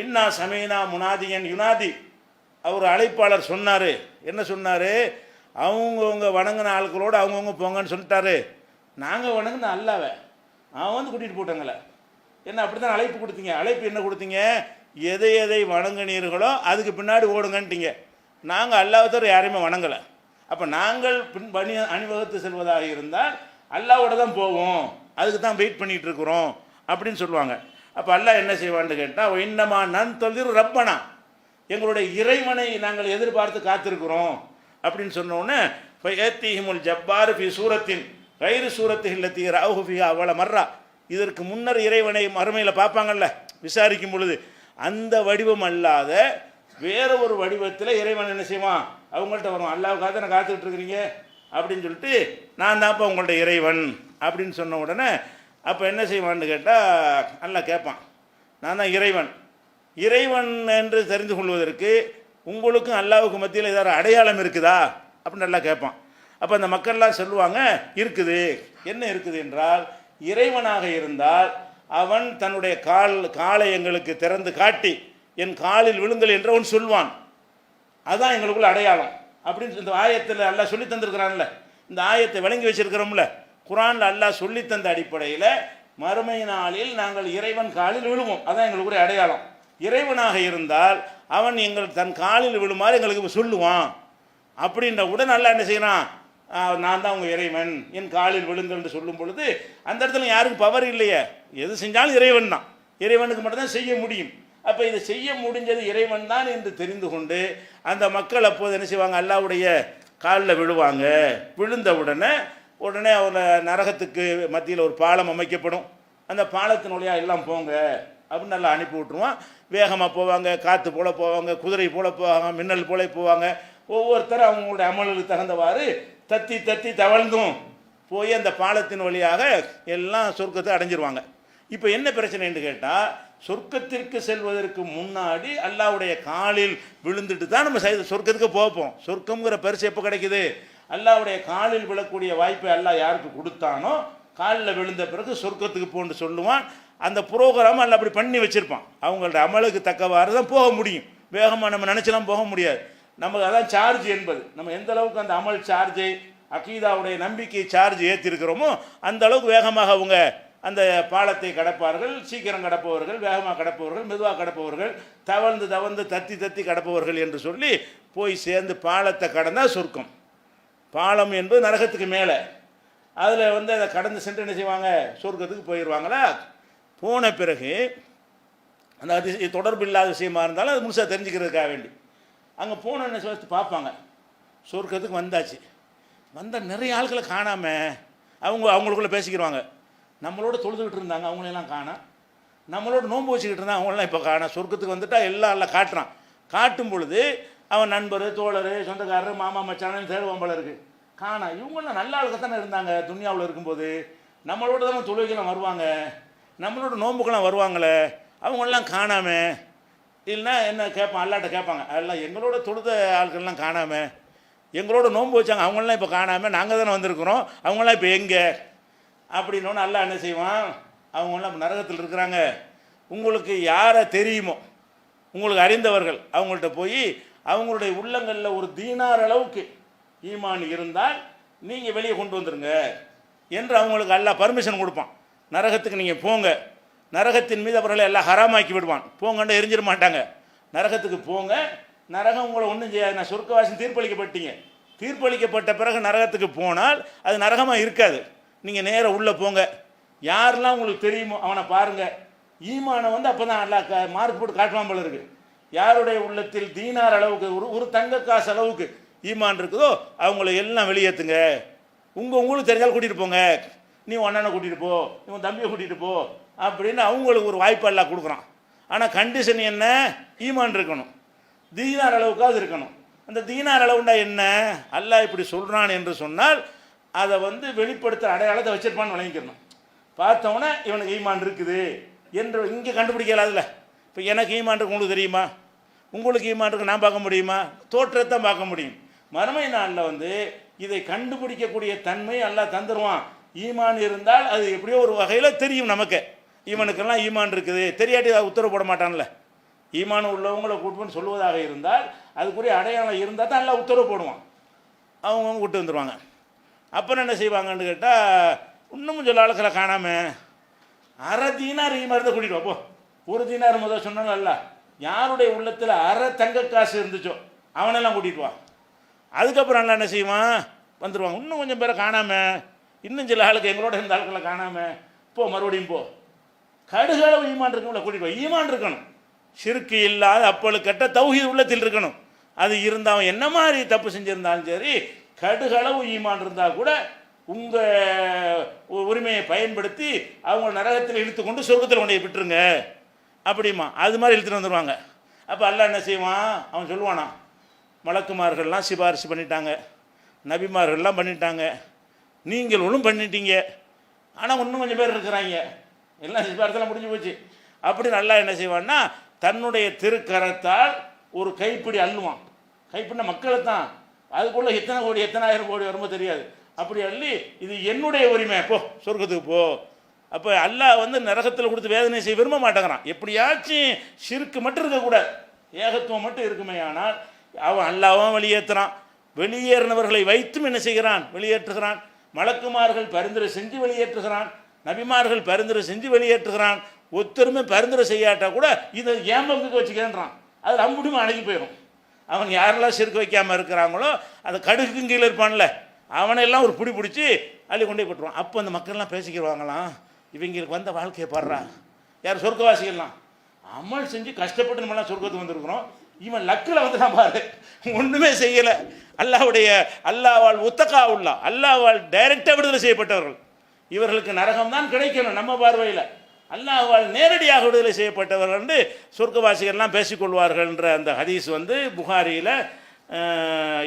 இன்னா சமீனா முனாதியன் யுனாதி, அவர் அழைப்பாளர் சொன்னார். என்ன சொன்னார்? அவங்கவுங்க வணங்கின ஆட்களோடு அவங்கவுங்க போங்கன்னு சொல்லிட்டாரு. நாங்கள் வணங்கின அல்லாவை அவன் வந்து கூட்டிகிட்டு போட்டாங்களே. என்ன அப்படி தான் அழைப்பு கொடுத்தீங்க. அழைப்பு என்ன கொடுத்தீங்க? எதை எதை வணங்கினீர்களோ அதுக்கு பின்னாடி ஓடுங்கன்ட்டீங்க. நாங்கள் அல்லாஹ் தவிர யாரையுமே வணங்கலை. அப்போ நாங்கள் பணி அணிவகுத்து செல்வதாக இருந்தால் அல்லாவோட தான் போவோம், அதுக்கு தான் வெயிட் பண்ணிகிட்டு இருக்கிறோம் அப்படின்னு சொல்லுவாங்க. அப்போ அல்லாஹ் என்ன செய்வான்னு கேட்டால், இன்னமா நன் தொழில் ரப்பனா, எங்களுடைய இறைவனை நாங்கள் எதிர்பார்த்து காத்திருக்கிறோம் அப்படின்னு சொன்னோன்னே, இப்போ ஏத்திஹிமுல் ஜப்பார் ஃபி சூரத்தின் கயிறு சூரத்து இல்லத்தி ராஹுஃபி அவளை மர்றா, இதற்கு முன்னர் இறைவனை மறுமையில் பார்ப்பாங்கல்ல விசாரிக்கும் பொழுது, அந்த வடிவம் அல்லாத வேற ஒரு வடிவத்தில் இறைவன் என்ன செய்வான்? அவங்கள்ட்ட வரும். அல்லாவுக்காக தானே காத்துக்கிட்டு இருக்கிறீங்க அப்படின்னு சொல்லிட்டு, நான் தான்ப்பா உங்கள்ட்ட இறைவன் அப்படின்னு சொன்ன உடனே அப்போ என்ன செய்வான்னு கேட்டால், அல்லாஹ் கேட்பான், நான் தான் இறைவன். இறைவன் என்று தெரிந்து கொள்வதற்கு உங்களுக்கும் அல்லாவுக்கு மத்தியில் ஏதாவது அடையாளம் இருக்குதா அப்படின்னு நல்லா கேட்பான். அப்போ அந்த மக்கள்லாம் சொல்லுவாங்க, இருக்குது. என்ன இருக்குது என்றால், இறைவனாக இருந்தால் அவன் தன்னுடைய காலை எங்களுக்கு திறந்து காட்டி என் காலில் விழுங்கள் என்று அவன் சொல்வான். அதுதான் எங்களுக்குள்ள அடையாளம் அப்படின்னு இந்த ஆயத்தில் அல்லாஹ் சொல்லி தந்திருக்கிறான்ல. இந்த ஆயத்தை வழங்கி வச்சிருக்கிறோம்ல, குரானில் அல்லாஹ் சொல்லி தந்த அடிப்படையில் மறுமை நாளில் நாங்கள் இறைவன் காலில் விழுவோம். அதுதான் எங்களுக்குரிய அடையாளம். இறைவனாக இருந்தால் அவன் தன் காலில் விழுமாறு எங்களுக்கு சொல்லுவான். அப்படின்ற உடன் அல்லாஹ் என்ன செய்யறான்? நான் தான் உங்கள் இறைவன், என் காலில் விழுங்கள் என்று சொல்லும் பொழுது அந்த இடத்துல யாருக்கும் பவர் இல்லையே. எது செஞ்சாலும் இறைவன் தான், இறைவனுக்கு மட்டும்தான் செய்ய முடியும். அப்போ இதை செய்ய முடிஞ்சது இறைவன் தான் என்று தெரிந்து கொண்டு அந்த மக்கள் அப்போது என்ன செய்வாங்க? அல்லாஹ்வுடைய காலில் விழுவாங்க. விழுந்த உடனே அவரை நரகத்துக்கு மத்தியில் ஒரு பாலம் அமைக்கப்படும். அந்த பாலத்தின் வழியாக எல்லாம் போங்க அப்படின்னு நல்லா அனுப்பி விட்டுருவான். வேகமாக போவாங்க, காற்று போல போவாங்க, குதிரை போல போவாங்க, மின்னல் போல போவாங்க. ஒவ்வொருத்தரும் அவங்களுடைய அமலுக்கு தகுந்தவாறு தத்தி தத்தி தவழ்ந்தும் போய் அந்த பாலத்தின் வழியாக எல்லாம் சொர்க்கத்தை அடைஞ்சிருவாங்க. இப்போ என்ன பிரச்சனைன்னு கேட்டால், சொர்க்கத்திற்கு செல்வதற்கு முன்னாடி அல்லாஹ்வுடைய காலில் விழுந்துட்டு தான் நம்ம சொர்க்கத்துக்கு போவோம். சொர்க்கம்ங்கிற பரிசு எப்போ கிடைக்குது? அல்லாஹ்வுடைய காலில் விழக்கூடிய வாய்ப்பை அல்லாஹ் யாருக்கு கொடுத்தானோ காலில் விழுந்த பிறகு சொர்க்கத்துக்கு போன்னு சொல்லுவான். அந்த புரோகிராம் அல்லாஹ் அப்படி பண்ணி வச்சுருப்பான். அவங்களோட அமலுக்கு தக்கவாறு தான் போக முடியும். வேகமாக நம்ம நினச்சலாம் போக முடியாது. நமக்கு அதான் சார்ஜ் என்பது. நம்ம எந்த அளவுக்கு அந்த அமல் சார்ஜை, அகீதாவுடைய நம்பிக்கை சார்ஜ் ஏற்றிருக்கிறோமோ அந்த அளவுக்கு வேகமாக அவங்க அந்த பாலத்தை கடப்பார்கள். சீக்கிரம் கடப்பவர்கள், வேகமாக கடப்பவர்கள், மெதுவாக கடப்பவர்கள், தவழ்ந்து தத்தி தத்தி கடப்பவர்கள் என்று சொல்லி போய் சேர்ந்து பாலத்தை கடந்தால் சொர்க்கம். பாலம் என்பது நரகத்துக்கு மேலே. அதில் அதை கடந்து சென்று என்ன செய்வாங்க? சொர்க்கத்துக்கு போயிடுவாங்களா. போன பிறகு அந்த அது தொடர்பு இல்லாத விஷயமா இருந்தாலும் அது முழுசாக தெரிஞ்சுக்கிறதுக்காக வேண்டி அங்கே போனோன்னு சொல்லி பார்ப்பாங்க. சொர்க்கத்துக்கு வந்தாச்சு. வந்தால் நிறைய ஆட்களை காணாமல் அவங்களுக்குள்ளே பேசிக்கிடுவாங்க. நம்மளோட தொழுதுகிட்டு இருந்தாங்க, அவங்களெல்லாம் காணா. நம்மளோட நோன்பு வச்சுக்கிட்டு இருந்தாங்க, அவங்களெல்லாம் இப்போ காணா. சொர்க்கத்துக்கு வந்துட்டால் எல்லாம் காட்டுறான். காட்டும் பொழுது அவன் நண்பர், தோழர், சொந்தக்காரர், மாமா மச்சானு தேடுவான் போல இருக்குது. காணா. இவங்களாம் நல்ல ஆளுக்கு தானே இருந்தாங்க துனியாவில் இருக்கும்போது. நம்மளோட தானே தொழுகைக்கெல்லாம் வருவாங்க, நம்மளோட நோன்புக்கெல்லாம் வருவாங்களே, அவங்களெல்லாம் காணாமல். இல்லைன்னா என்ன கேட்பான்? அல்லாட்ட கேட்பாங்க, எல்லாம் எங்களோட தொழுத ஆட்கள்லாம் காணாமல், எங்களோட நோன்பு வச்சாங்க அவங்களெலாம் இப்போ காணாமல், நாங்கள் தானே வந்திருக்கிறோம், அவங்களாம் இப்போ எங்கே அப்படின்னோன்னு அல்லாஹ் என்ன செய்வான்? அவங்களாம் நரகத்தில் இருக்கிறாங்க, உங்களுக்கு யாரை தெரியுமோ, உங்களுக்கு அறிந்தவர்கள் அவங்கள்ட்ட போய் அவங்களுடைய உள்ளங்களில் ஒரு தீனார் அளவுக்கு ஈமான் இருந்தால் நீங்கள் வெளியே கொண்டு வந்துருங்க என்று அவங்களுக்கு அல்லாஹ் பர்மிஷன் கொடுப்பான். நரகத்துக்கு நீங்கள் போங்க, நரகத்தின் மீது அவர்களை எல்லாம் ஹராமாக்கி விடுவான். போங்கன்னு எரிஞ்சிட மாட்டாங்க. நரகத்துக்கு போங்க, நரகம் உங்களை ஒன்றும் செய்யாது. நான் சொர்க்கவாசம் தீர்ப்பளிக்கப்பட்டீங்க. தீர்ப்பளிக்கப்பட்ட பிறகு நரகத்துக்கு போனால் அது நரகமாக இருக்காது. நீங்கள் நேராக உள்ளே போங்க, யாரெல்லாம் உங்களுக்கு தெரியுமோ அவனை பாருங்கள். ஈமானை அப்போ தான் நல்லா மார்க் போட்டு காட்டுவான் போல இருக்குது. யாருடைய உள்ளத்தில் தீனார் அளவுக்கு ஒரு தங்க காசு அளவுக்கு ஈமான் இருக்குதோ அவங்கள எல்லாம் வெளியேற்றுங்க. உங்களுக்கு தெரிஞ்சாலும் கூட்டிகிட்டு போங்க, நீ அண்ணனை கூட்டிகிட்டு போ, நீ உன் தம்பியை கூட்டிகிட்டு போ அப்படின்னு அவங்களுக்கு ஒரு வாய்ப்பு எல்லாம் கொடுக்குறான். ஆனால் கண்டிஷன் என்ன? ஈமான் இருக்கணும், தீனார் அளவுக்காவது இருக்கணும். அந்த தீனார் அளவுண்டா என்ன? அல்லாஹ் இப்படி சொல்கிறான் என்று சொன்னால் அதை வெளிப்படுத்துகிற அடையாளத்தை வச்சிருப்பான்னு வழங்கிக்கணும். பார்த்தோன்னே இவனுக்கு ஈமான் இருக்குது என்று இங்கே கண்டுபிடிக்கலாதுல்ல. இப்போ எனக்கு ஈமான் இருக்கு உங்களுக்கு தெரியுமா? உங்களுக்கு ஈமான் இருக்கு நான் பார்க்க முடியுமா? தோற்றத்தான் பார்க்க முடியும். மறுமை நாளில் இதை கண்டுபிடிக்கக்கூடிய தன்மை அல்லாஹ் தந்துடுவான். ஈமான் இருந்தால் அது எப்படியோ ஒரு வகையில் தெரியும் நமக்கு, இவனுக்கெல்லாம் ஈமான் இருக்குது. தெரியாட்டி அதை உத்தரவு போட மாட்டான்ல. ஈமான் உள்ளவங்களை கூட்டுன்னு சொல்லுவதாக இருந்தால் அதுக்குரிய அடையாளம் இருந்தால் தான் எல்லாம் உத்தரவு போடுவான். அவங்க கூட்டு வந்துடுவாங்க. அப்புறம் என்ன செய்வாங்கன்னு கேட்டால், இன்னும் கொஞ்சம் ஆளுக்களை காணாமல் அரை தீனார் ஈமான் இருந்தால் கூட்டிகிட்டு வாப்போ. ஒரு தீனார் முதல் சொன்னாலும் அல்ல, யாருடைய உள்ளத்தில் அரை தங்க காசு இருந்துச்சோ அவனெல்லாம் கூட்டிகிட்டு வா. அதுக்கப்புறம் எல்லாம் என்ன செய்வான், வந்துடுவாங்க. இன்னும் கொஞ்சம் பேரை காணாமல், இன்னும் சில ஆளுக்கு எங்களோட இருந்த ஆளுக்களை காணாமல், போ மறுபடியும் போ. கடுகளவு ஈமான் இருக்கும்ல, கூட்டிகிட்டு வா. ஈமான் இருக்கணும், ஷிர்க்கு இல்லாத அப்பொழுது கெட்ட தௌஹீத் உள்ளத்தில் இருக்கணும். அது இருந்தால் அவன் என்ன மாதிரி தப்பு செஞ்சுருந்தாலும் சரி, கடுகளவு ஈமான் இருந்தால் கூட உங்கள் உரிமையை பயன்படுத்தி அவங்க நரகத்தில் இழுத்து கொண்டு சொர்க்கத்தில் கொண்டு விட்டுருங்க அப்படிமா. அது மாதிரி இழுத்துட்டு வந்துடுவாங்க. அப்போ அல்லாஹ் என்ன செய்வான், அவன் சொல்லுவானா, மலக்குமார்கள்லாம் சிபாரிசு பண்ணிட்டாங்க, நபிமார்கள்லாம் பண்ணிட்டாங்க, நீங்களும் பண்ணிட்டீங்க, ஆனால் இன்னும் கொஞ்சம் பேர் இருக்கிறாங்க, எல்லாம் சிபாரிசெல்லாம் முடிஞ்சு போச்சு அப்படி. நல்லா என்ன செய்வான்னா, தன்னுடைய திருக்கரத்தால் ஒரு கைப்பிடி அள்ளுவான். கைப்பிடின மக்களை தான், அதுக்குள்ளே எத்தனை கோடி எத்தனை ஆயிரம் கோடி வருமோ தெரியாது, அப்படி அள்ளி இது என்னுடைய உரிமை, போ சொர்க்கத்துக்கு போ. அப்போ அல்லாஹ் வந்து நரகத்தில் கொடுத்து வேதனை செய்ய விரும்ப மாட்டேங்கிறான். எப்படியாச்சும் ஷிர்க்கு மட்டும் இருக்கக்கூடாது, ஏகத்துவம் மட்டும் இருக்குமே. ஆனால் அவன் அல்லாவும் வெளியேற்றுறான், வெளியேறினவர்களை வைத்தும் என்ன செய்கிறான், வெளியேற்றுகிறான். மலக்குமார்கள் பரிந்துரை செஞ்சு வெளியேற்றுகிறான், நபிமார்கள் பரிந்துரை செஞ்சு வெளியேற்றுகிறான். ஒத்தருமே பரிந்துரை செய்யாட்டா கூட இதை ஏன் பங்குக்கு வச்சுக்கேன்றான். அது அம்புடுமே அணுகி போயிடும். அவன் யாரெல்லாம் சிறுக்கு வைக்காமல் இருக்கிறாங்களோ அந்த கடுகுக்கும் கீழே இருப்பான்ல, அவனையெல்லாம் ஒரு பிடிச்சி அள்ளி கொண்டே போட்டுருவான். அப்போ அந்த மக்கள்லாம் பேசிக்கிடுவாங்களாம், இவங்களுக்கு வந்த வாழ்க்கையை பாடுறா. யார் சொர்க்கவாசிகள்லாம் அமல் செஞ்சு கஷ்டப்பட்டு நம்மளாம் சொர்க்கத்துக்கு வந்திருக்கிறோம், இவன் லக்கில் வந்து நான் பாரு ஒன்றுமே செய்யலை. அல்லாவால் உத்தகா உள்ளா, அல்லாவால் டைரக்டாக விடுதலை செய்யப்பட்டவர்கள், இவர்களுக்கு நரகம் தான் கிடைக்கணும் நம்ம பார்வையில். அல்லாஹ்வால் நேரடியாக விடுதலை செய்யப்பட்டவர்கள் என்று சொர்க்கவாசிகள்லாம் பேசிக்கொள்வார்கள் என்ற அந்த ஹதீஸ் வந்து புகாரியில்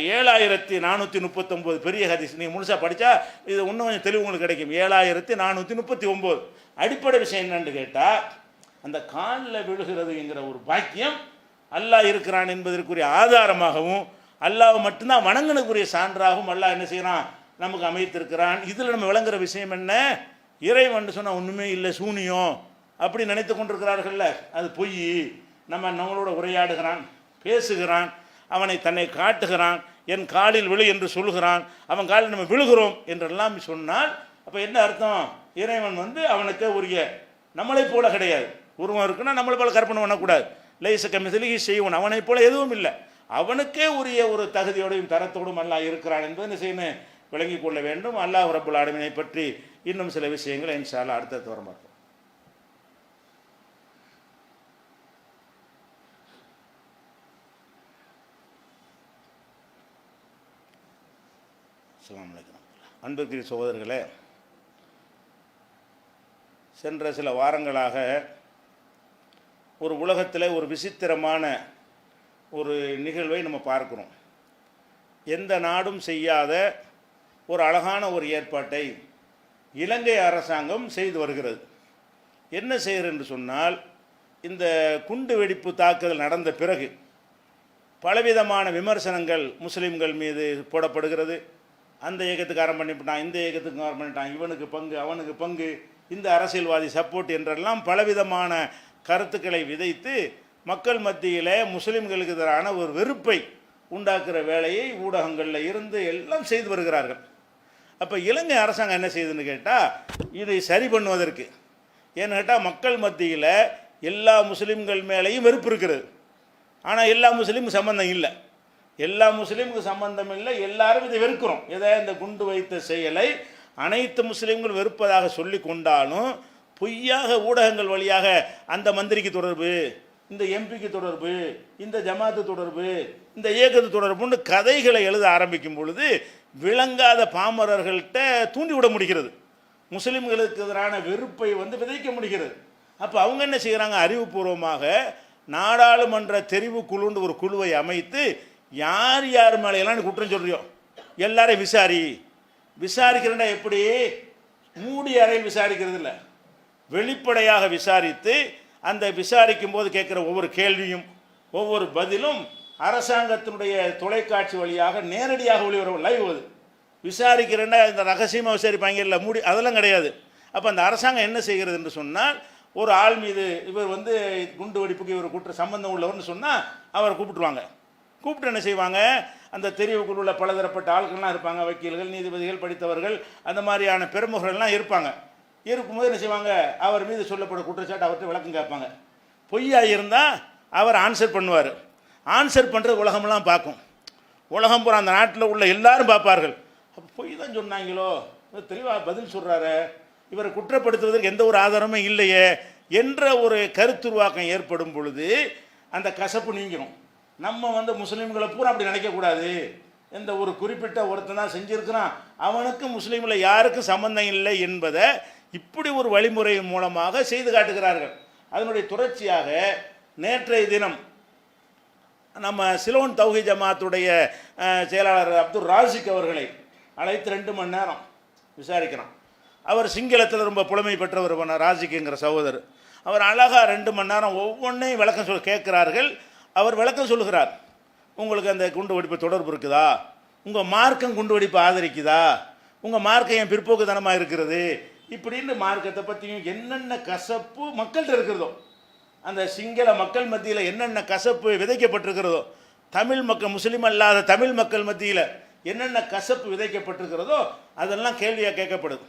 7439 பெரிய ஹதீஸ். நீங்கள் முழுசாக படித்தா இது இன்னும் கொஞ்சம் தெளிவு உங்களுக்கு கிடைக்கும். 7439 அடிப்படை விஷயம் என்னன்னு கேட்டால், அந்த காலில் விழுகிறதுங்கிற ஒரு பாக்கியம் அல்லாஹ் இருக்கிறான் என்பதற்குரிய ஆதாரமாகவும் அல்லாஹ் மட்டும்தான் வணங்கினதுக்குரிய சான்றாகவும் அல்லாஹ் என்ன செய்கிறான், நமக்கு அமைத்திருக்கிறான். இதில் நம்ம விளங்குற விஷயம் என்ன, இறைவன் சொன்னால் ஒன்றுமே இல்லை, சூனியம் அப்படி நினைத்து கொண்டிருக்கிறார்கள்ல, அது பொய். நம்மளோட உரையாடுகிறான், பேசுகிறான், அவனை தன்னை காட்டுகிறான், என் காலில் விழு என்று சொல்கிறான், அவன் காலில் நம்ம விழுகிறோம் என்றெல்லாம் சொன்னால் அப்போ என்ன அர்த்தம், இறைவன் வந்து அவனுக்கு உரிய நம்மளை போல கிடையாது. உருவம் இருக்குன்னா நம்மளை போல கற்பனை பண்ணக்கூடாது. லைச கமிசலிஹி செய்வன், அவனை போல எதுவும் இல்லை, அவனுக்கே உரிய ஒரு தகுதியோடையும் தரத்தோடும் அல்லாஹ் இருக்கிறான் என்பதை என்ன செய்யணும், விளங்கிக் கொள்ள வேண்டும். அல்லாஹ் ரப்புல் ஆலமீனை பற்றி இன்னும் சில விஷயங்களை இன்ஷா அல்லாஹ் அடுத்த வர மாட்டோம். அஸ்ஸலாமு அலைக்கும். அன்பிற்குரிய சகோதரர்களே, சென்ற சில வாரங்களாக ஒரு உலகத்தில் ஒரு விசித்திரமான ஒரு நிகழ்வை நம்ம பார்க்குறோம். எந்த நாடும் செய்யாத ஒரு அழகான ஒரு ஏற்பாட்டை இலங்கை அரசாங்கம் செய்து வருகிறது. என்ன செய்கிறது என்று சொன்னால், இந்த குண்டு வெடிப்பு தாக்குதல் நடந்த பிறகு பலவிதமான விமர்சனங்கள் முஸ்லீம்கள் மீது போடப்படுகிறது. அந்த இயக்கத்துக்காரன் பண்ணிவிட்டான், இந்த இயக்கத்துக்காரன் பண்ணிட்டான், இவனுக்கு பங்கு அவனுக்கு பங்கு, இந்த அரசியல்வாதி சப்போர்ட் என்றெல்லாம் பலவிதமான கருத்துக்களை விதைத்து மக்கள் மத்தியில் முஸ்லீம்களுக்கு எதிரான ஒரு வெறுப்பை உண்டாக்குற வேலையை ஊடகங்களில் இருந்து எல்லாம் செய்து வருகிறார்கள். அப்போ இலங்கை அரசாங்கம் என்ன செய்யுதுன்னு கேட்டால், இதை சரி பண்ணுவதற்கு, ஏன்னு கேட்டால் மக்கள் மத்தியில் எல்லா முஸ்லீம்கள் மேலேயும் வெறுப்பு இருக்கிறது, ஆனால் எல்லா முஸ்லீமுக்கும் சம்பந்தம் இல்லை, எல்லா முஸ்லீமுக்கு சம்பந்தம் இல்லை, எல்லாரும் இதை வெறுக்கிறோம். எதை, இந்த குண்டு வைத்த செயலை அனைத்து முஸ்லீம்கள் வெறுப்பதாக சொல்லி கொண்டாலும் பொய்யாக ஊடகங்கள் வழியாக அந்த மந்திரிக்கு தொடர்பு, இந்த எம்பிக்கு தொடர்பு, இந்த ஜமாத்து தொடர்பு, இந்த இயக்கத்து தொடர்புன்னு கதைகளை எழுத ஆரம்பிக்கும் பொழுது விளங்காத பாமரர்கள்ட்ட தூண்டிவிட முடிகிறது, முஸ்லீம்களுக்கு எதிரான வெறுப்பை வந்து விதைக்க முடிகிறது. அப்போ அவங்க என்ன செய்கிறாங்க, அறிவுபூர்வமாக நாடாளுமன்ற தெரிவு குழுன்னு ஒரு குழுவை அமைத்து யார் யார் மேலையெல்லாம் குற்றம் சொல்றியோ எல்லாரையும் விசாரிக்கிறேன்டா. எப்படி, மூடி அறையில் விசாரிக்கிறது இல்லை, வெளிப்படையாக விசாரித்து அந்த விசாரிக்கும் போது கேட்குற ஒவ்வொரு கேள்வியும் ஒவ்வொரு பதிலும் அரசாங்கத்தினுடைய தொலைக்காட்சி வழியாக நேரடியாக ஒளிவரும் லைவ் அது விசாரிக்கிறேன்னா இந்த ரகசியமாக விசாரிப்பாங்க இல்லை மூடி, அதெல்லாம் கிடையாது. அப்போ அந்த அரசாங்கம் என்ன செய்கிறது என்று சொன்னால், ஒரு ஆள் மீது இவர் வந்து குண்டு வெடிப்புக்கு இவர் குற்ற சம்பந்தம் உள்ளவர்னு சொன்னால் அவரை கூப்பிட்டுருவாங்க. கூப்பிட்டு என்ன செய்வாங்க, அந்த தெரிவுக்குள் உள்ள பலதரப்பட்ட ஆட்கள்லாம் இருப்பாங்க, வக்கீல்கள், நீதிபதிகள், படித்தவர்கள், அந்த மாதிரியான பெருமுகர்கள்லாம் இருப்பாங்க. இருக்கும்போது என்ன செய்வாங்க, அவர் மீது சொல்லப்படும் குற்றச்சாட்டு அவர்கிட்ட விளக்கம் கேட்பாங்க. பொய்யா இருந்தால் அவர் ஆன்சர் பண்ணுவார். ஆன்சர் பண்ணுறது உலகமெல்லாம் பார்க்கும். உலகம் பூரா அந்த நாட்டில் உள்ள எல்லாரும் பார்ப்பார்கள். அப்போ பொய் தான் சொன்னாங்களோ, தெளிவாக பதில் சொல்கிறாரு, இவரை குற்றப்படுத்துவதற்கு எந்த ஒரு ஆதாரமும் இல்லையே என்ற ஒரு கருத்துருவாக்கம் ஏற்படும் பொழுது அந்த கசப்பு நீங்கிடும். நம்ம வந்து முஸ்லீம்களை பூரா அப்படி நினைக்கக்கூடாது. எந்த ஒரு குறிப்பிட்ட ஒருத்தன் தான் செஞ்சுருக்கிறான், அவனுக்கு முஸ்லீமில் யாருக்கும் சம்பந்தம் இல்லை என்பதை இப்படி ஒரு வழிமுறையின் மூலமாக செய்து காட்டுகிறார்கள். அதனுடைய தொடர்ச்சியாக நேற்றைய தினம் நம்ம சிலோன் தௌஹீத் ஜமாத்துடைய செயலாளர் அப்துல் ராசிக் அவர்களை அழைத்து 2 மணி நேரம் விசாரிக்கிறான். அவர் சிங்களத்தில் ரொம்ப புலமை பெற்றவர் ராசிக்குங்கிற சகோதரர். அவர் அழகாக 2 மணி நேரம் ஒவ்வொன்றையும் விளக்கம் கேட்கிறார்கள். அவர் விளக்கம் சொல்லுகிறார். உங்களுக்கு அந்த குண்டு வெடிப்பு தொடர்பு இருக்குதா, உங்கள் மார்க்கம் குண்டு வெடிப்பு ஆதரிக்குதா, உங்கள் மார்க்கம் என் பிற்போக்குத்தனமாக இருக்கிறது, இப்படின்னு மார்க்கத்தை பற்றியும் என்னென்ன கசப்பு மக்கள்கிட்ட இருக்கிறதோ, அந்த சிங்கள மக்கள் மத்தியில் என்னென்ன கசப்பு விதைக்கப்பட்டிருக்கிறதோ, தமிழ் மக்கள் முஸ்லீம் அல்லாத தமிழ் மக்கள் மத்தியில் என்னென்ன கசப்பு விதைக்கப்பட்டிருக்கிறதோ அதெல்லாம் கேள்வியாக கேட்கப்படுது.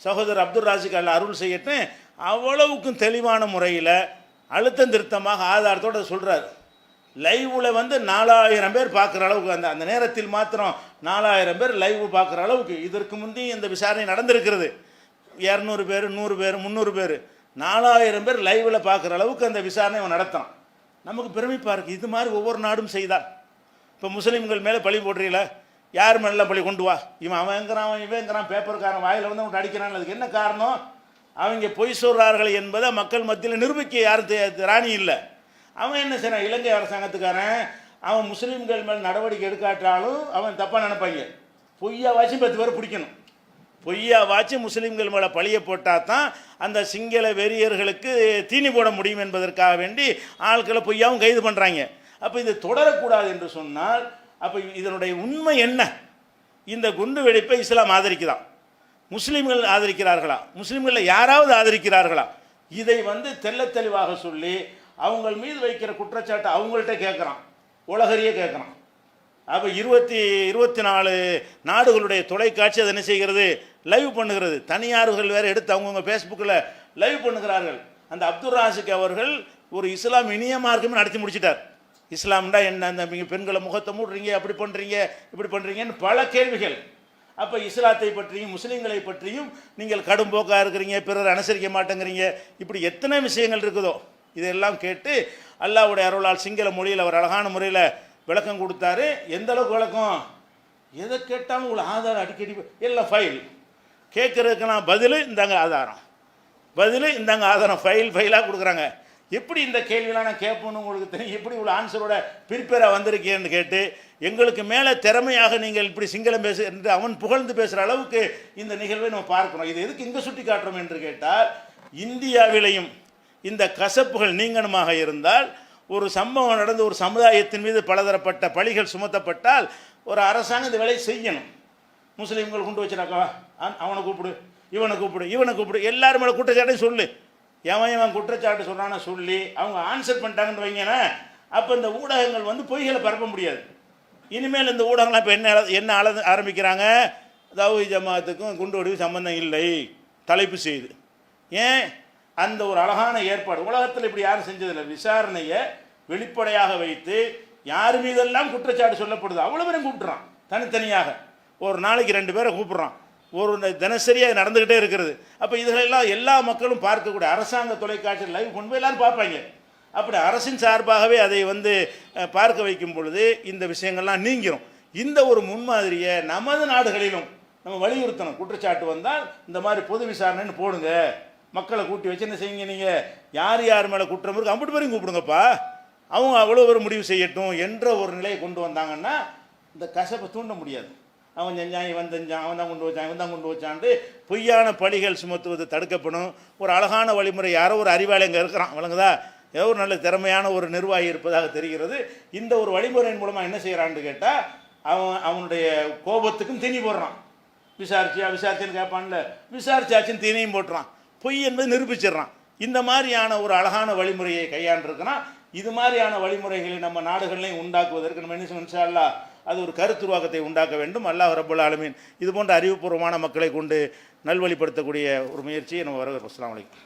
சகோதரர் அப்துல் ராசிக் அல்ல அருள் செய்யட்டும், அவ்வளவுக்கும் தெளிவான முறையில் அழுத்தம் திருத்தமாக ஆதாரத்தோடு சொல்கிறார். லைவில் வந்து 4000 பேர் பார்க்குற அளவுக்கு, அந்த நேரத்தில் மாத்திரம் 4000 பேர் லைவ் பார்க்குற அளவுக்கு இதற்கு முந்தைய இந்த விசாரணை நடந்திருக்கிறது. 200 பேர், 100 பேர், 300 பேர், 4000 பேர் லைவில் பார்க்குற அளவுக்கு அந்த விசாரணை அவன் நடத்தான். நமக்கு பெருமைப்பாக இருக்குது. இது மாதிரி ஒவ்வொரு நாடும் செய்தான். இப்போ முஸ்லீம்கள் மேலே பழி போடுறீங்கள, யார் மேலே பழி கொண்டு வா, அவங்கிறான் இவங்கிறான், பேப்பருக்காரன் வாயில் வந்து அவன் அடிக்கிறான். அதுக்கு என்ன காரணம்? அவங்க பொய் சொல்கிறார்கள் என்பதை மக்கள் மத்தியில் நிரூபிக்க யாரும் ராணி இல்லை. அவன் என்ன செய்யறான், இலங்கை அரசாங்கத்துக்காரன் அவன் முஸ்லீம்கள் மேல் நடவடிக்கை எடுக்காட்டாலும் அவன் தப்பாக நினைப்பாங்க. பொய்யா வாச்சு 10 பேர் பிடிக்கணும். பொய்யா வாச்சு முஸ்லீம்கள் மேலே பழிய போட்டால் தான் அந்த சிங்கள வெறியர்களுக்கு தீனி போட முடியும் என்பதற்காக வேண்டி ஆட்களை பொய்யாவும் கைது பண்ணுறாங்க. அப்போ இது தொடரக்கூடாது என்று சொன்னால், அப்போ இதனுடைய உண்மை என்ன? இந்த குண்டு வெடிப்பை இஸ்லாம் ஆதரிக்குதான், முஸ்லீம்கள் ஆதரிக்கிறார்களா, முஸ்லீம்களில் யாராவது ஆதரிக்கிறார்களா? இதை வந்து தெள்ள தெளிவாக சொல்லி அவங்க மீது வைக்கிற குற்றச்சாட்டை அவங்கள்ட்ட கேட்குறான், உலகறியே கேட்குறான். அப்போ 24 நாடுகளுடைய தொலைக்காட்சி அதை என்ன செய்கிறது, லைவ் பண்ணுகிறது. தனியார்கள் வேறு எடுத்து அவங்கவுங்க ஃபேஸ்புக்கில் லைவ் பண்ணுகிறார்கள். அந்த அப்துல் ராசிக் அவர்கள் ஒரு இஸ்லாம் இனிய மார்க்கமே நடத்தி முடிச்சிட்டார். இஸ்லாம்டா என்ன, அந்த பெண்களை முகத்தை மூடுறீங்க, அப்படி பண்ணுறீங்க, இப்படி பண்ணுறீங்கன்னு பல கேள்விகள். அப்போ இஸ்லாத்தை பற்றியும் முஸ்லீம்களை பற்றியும் நீங்கள் கடும் போக்காக இருக்கிறீங்க, பிறர் அனுசரிக்க மாட்டேங்கிறீங்க, இப்படி எத்தனை விஷயங்கள் இருக்குதோ இதெல்லாம் கேட்டு அல்லாஹ்வுடைய அருளால் சிங்கள மொழியில் அவர் அழகான முறையில் விளக்கம் கொடுத்தாரு. எந்த அளவுக்கு விளக்கம், எதை கேட்டாலும் உங்களுக்கு ஆதாரம் அடிக்கடி எல்லாம் ஃபைல் கேட்குறதுக்கெல்லாம் பதில் இந்தாங்க ஆதாரம், பதில் இந்தாங்க ஆதாரம், ஃபைலாக கொடுக்குறாங்க. எப்படி இந்த கேள்வியெல்லாம் நான் கேட்போன்னு உங்களுக்கு தெரியும், எப்படி இவ்வளோ ஆன்சரோட ப்ரிப்பேராக வந்திருக்கேன்னு கேட்டு எங்களுக்கு மேலே திறமையாக நீங்கள் இப்படி சிங்களம் பேசு என்று அவன் புகழ்ந்து பேசுகிற அளவுக்கு இந்த நிகழ்வை நம்ம பார்க்கணும். இது எதுக்கு இங்கே சுட்டி காட்டுறோம் என்று கேட்டால், இந்தியாவிலையும் இந்த கசப்புகள் நீங்கணுமாக இருந்தால், ஒரு சம்பவம் நடந்து ஒரு சமுதாயத்தின் மீது பலதரப்பட்ட பழிகள் சுமத்தப்பட்டால் ஒரு அரசாங்கம் இந்த வேலையை செய்யணும். முஸ்லீம்கள் கொண்டு வச்சுனாக்கா அவனை கூப்பிடு, இவனை கூப்பிடு, இவனை கூப்பிடு, எல்லாரும் மேலே குற்றச்சாட்டையும் சொல்லு, எவன் குற்றச்சாட்டு சொல்கிறான்னு சொல்லி அவங்க ஆன்சர் பண்ணிட்டாங்கன்னு வைங்கன்னா, அப்போ இந்த ஊடகங்கள் வந்து பொய்களை பரப்ப முடியாது. இனிமேல் இந்த ஊடகங்கள்லாம் இப்போ என்ன ஆரம்பிக்கிறாங்க, தௌஹீத் ஜமாத்துக்கும் குண்டு வெடிப்பு சம்பந்தம் இல்லை தலைப்பு செய்து. ஏன்? அந்த ஒரு அழகான ஏற்பாடு உலகத்தில் இப்படி யாரும் செஞ்சதில்லை. விசாரணையை வெளிப்படையாக வைத்து யார் மீதெல்லாம் குற்றச்சாட்டு சொல்லப்படுது அவ்வளோ பேரும் கூப்பிட்றான். தனித்தனியாக ஒரு நாளைக்கு 2 பேரை கூப்பிட்றான். ஒரு தினசரியாக நடந்துக்கிட்டே இருக்கிறது. அப்போ இதிலெல்லாம் எல்லா மக்களும் பார்க்கக்கூடிய அரசாங்க தொலைக்காட்சி லைவ் கொண்டு போய் எல்லோரும் பார்ப்பாங்க. அப்படி அரசின் சார்பாகவே அதை வந்து பார்க்க வைக்கும் பொழுது இந்த விஷயங்கள்லாம் நீங்கிரும். இந்த ஒரு முன்மாதிரியை நமது நாடுகளிலும் நம்ம வலியுறுத்தணும். குற்றச்சாட்டு வந்தால் இந்த மாதிரி பொது விசாரணைன்னு போடுங்க, மக்களை கூட்டி வச்சு என்ன செய்யுங்க, நீங்கள் யார் யார் மேலே குற்றம் இருக்கு அம்பிட்டு பேரையும் கூப்பிடுங்கப்பா, அவங்க அவ்வளோ பேர் முடிவு செய்யட்டும் என்ற ஒரு நிலையை கொண்டு வந்தாங்கன்னா இந்த கசப்பை தூண்ட முடியாது. அவன் செஞ்சான், இவன் செஞ்சான், அவன் தான் கொண்டு வச்சான், இவன் தான் கொண்டு வச்சான்ட்டு பொய்யான பழிகள் சுமத்துவது தடுக்கப்படும். ஒரு அழகான வழிமுறை, யாரோ ஒரு அறிவாளி அங்கே இருக்கிறான், வழங்குதா, ஏதோ ஒரு நல்ல திறமையான ஒரு நிர்வாகி இருப்பதாக தெரிகிறது. இந்த ஒரு வழிமுறையின் மூலமாக என்ன செய்கிறான்னு கேட்டால் அவனுடைய கோபத்துக்கும் தீனி போடுறான். விசாரிச்சேன்னு கேட்பான்ல, விசாரிச்சாச்சுன்னு தீனையும் போட்டுறான், பொய் என்பது நிரூபிச்சிடுறான். இந்த மாதிரியான ஒரு அழகான வழிமுறையை கையாண்டிருக்கிறான். இது மாதிரியான வழிமுறைகளை நம்ம நாடுகளையும் உண்டாக்குவதற்கு நம்ம என்ன இன்ஷா அல்லாஹ் அது ஒரு கருத்துருவாக்கத்தை உண்டாக்க வேண்டும். அல்லாஹ் ரப்பல் ஆலமீன் இது போன்ற அறிவுபூர்வமான மக்களை கொண்டு நல்வழிப்படுத்தக்கூடிய ஒரு முயற்சியை நம்ம வரவேற்போம். அஸ்ஸலாமு அலைக்கும்.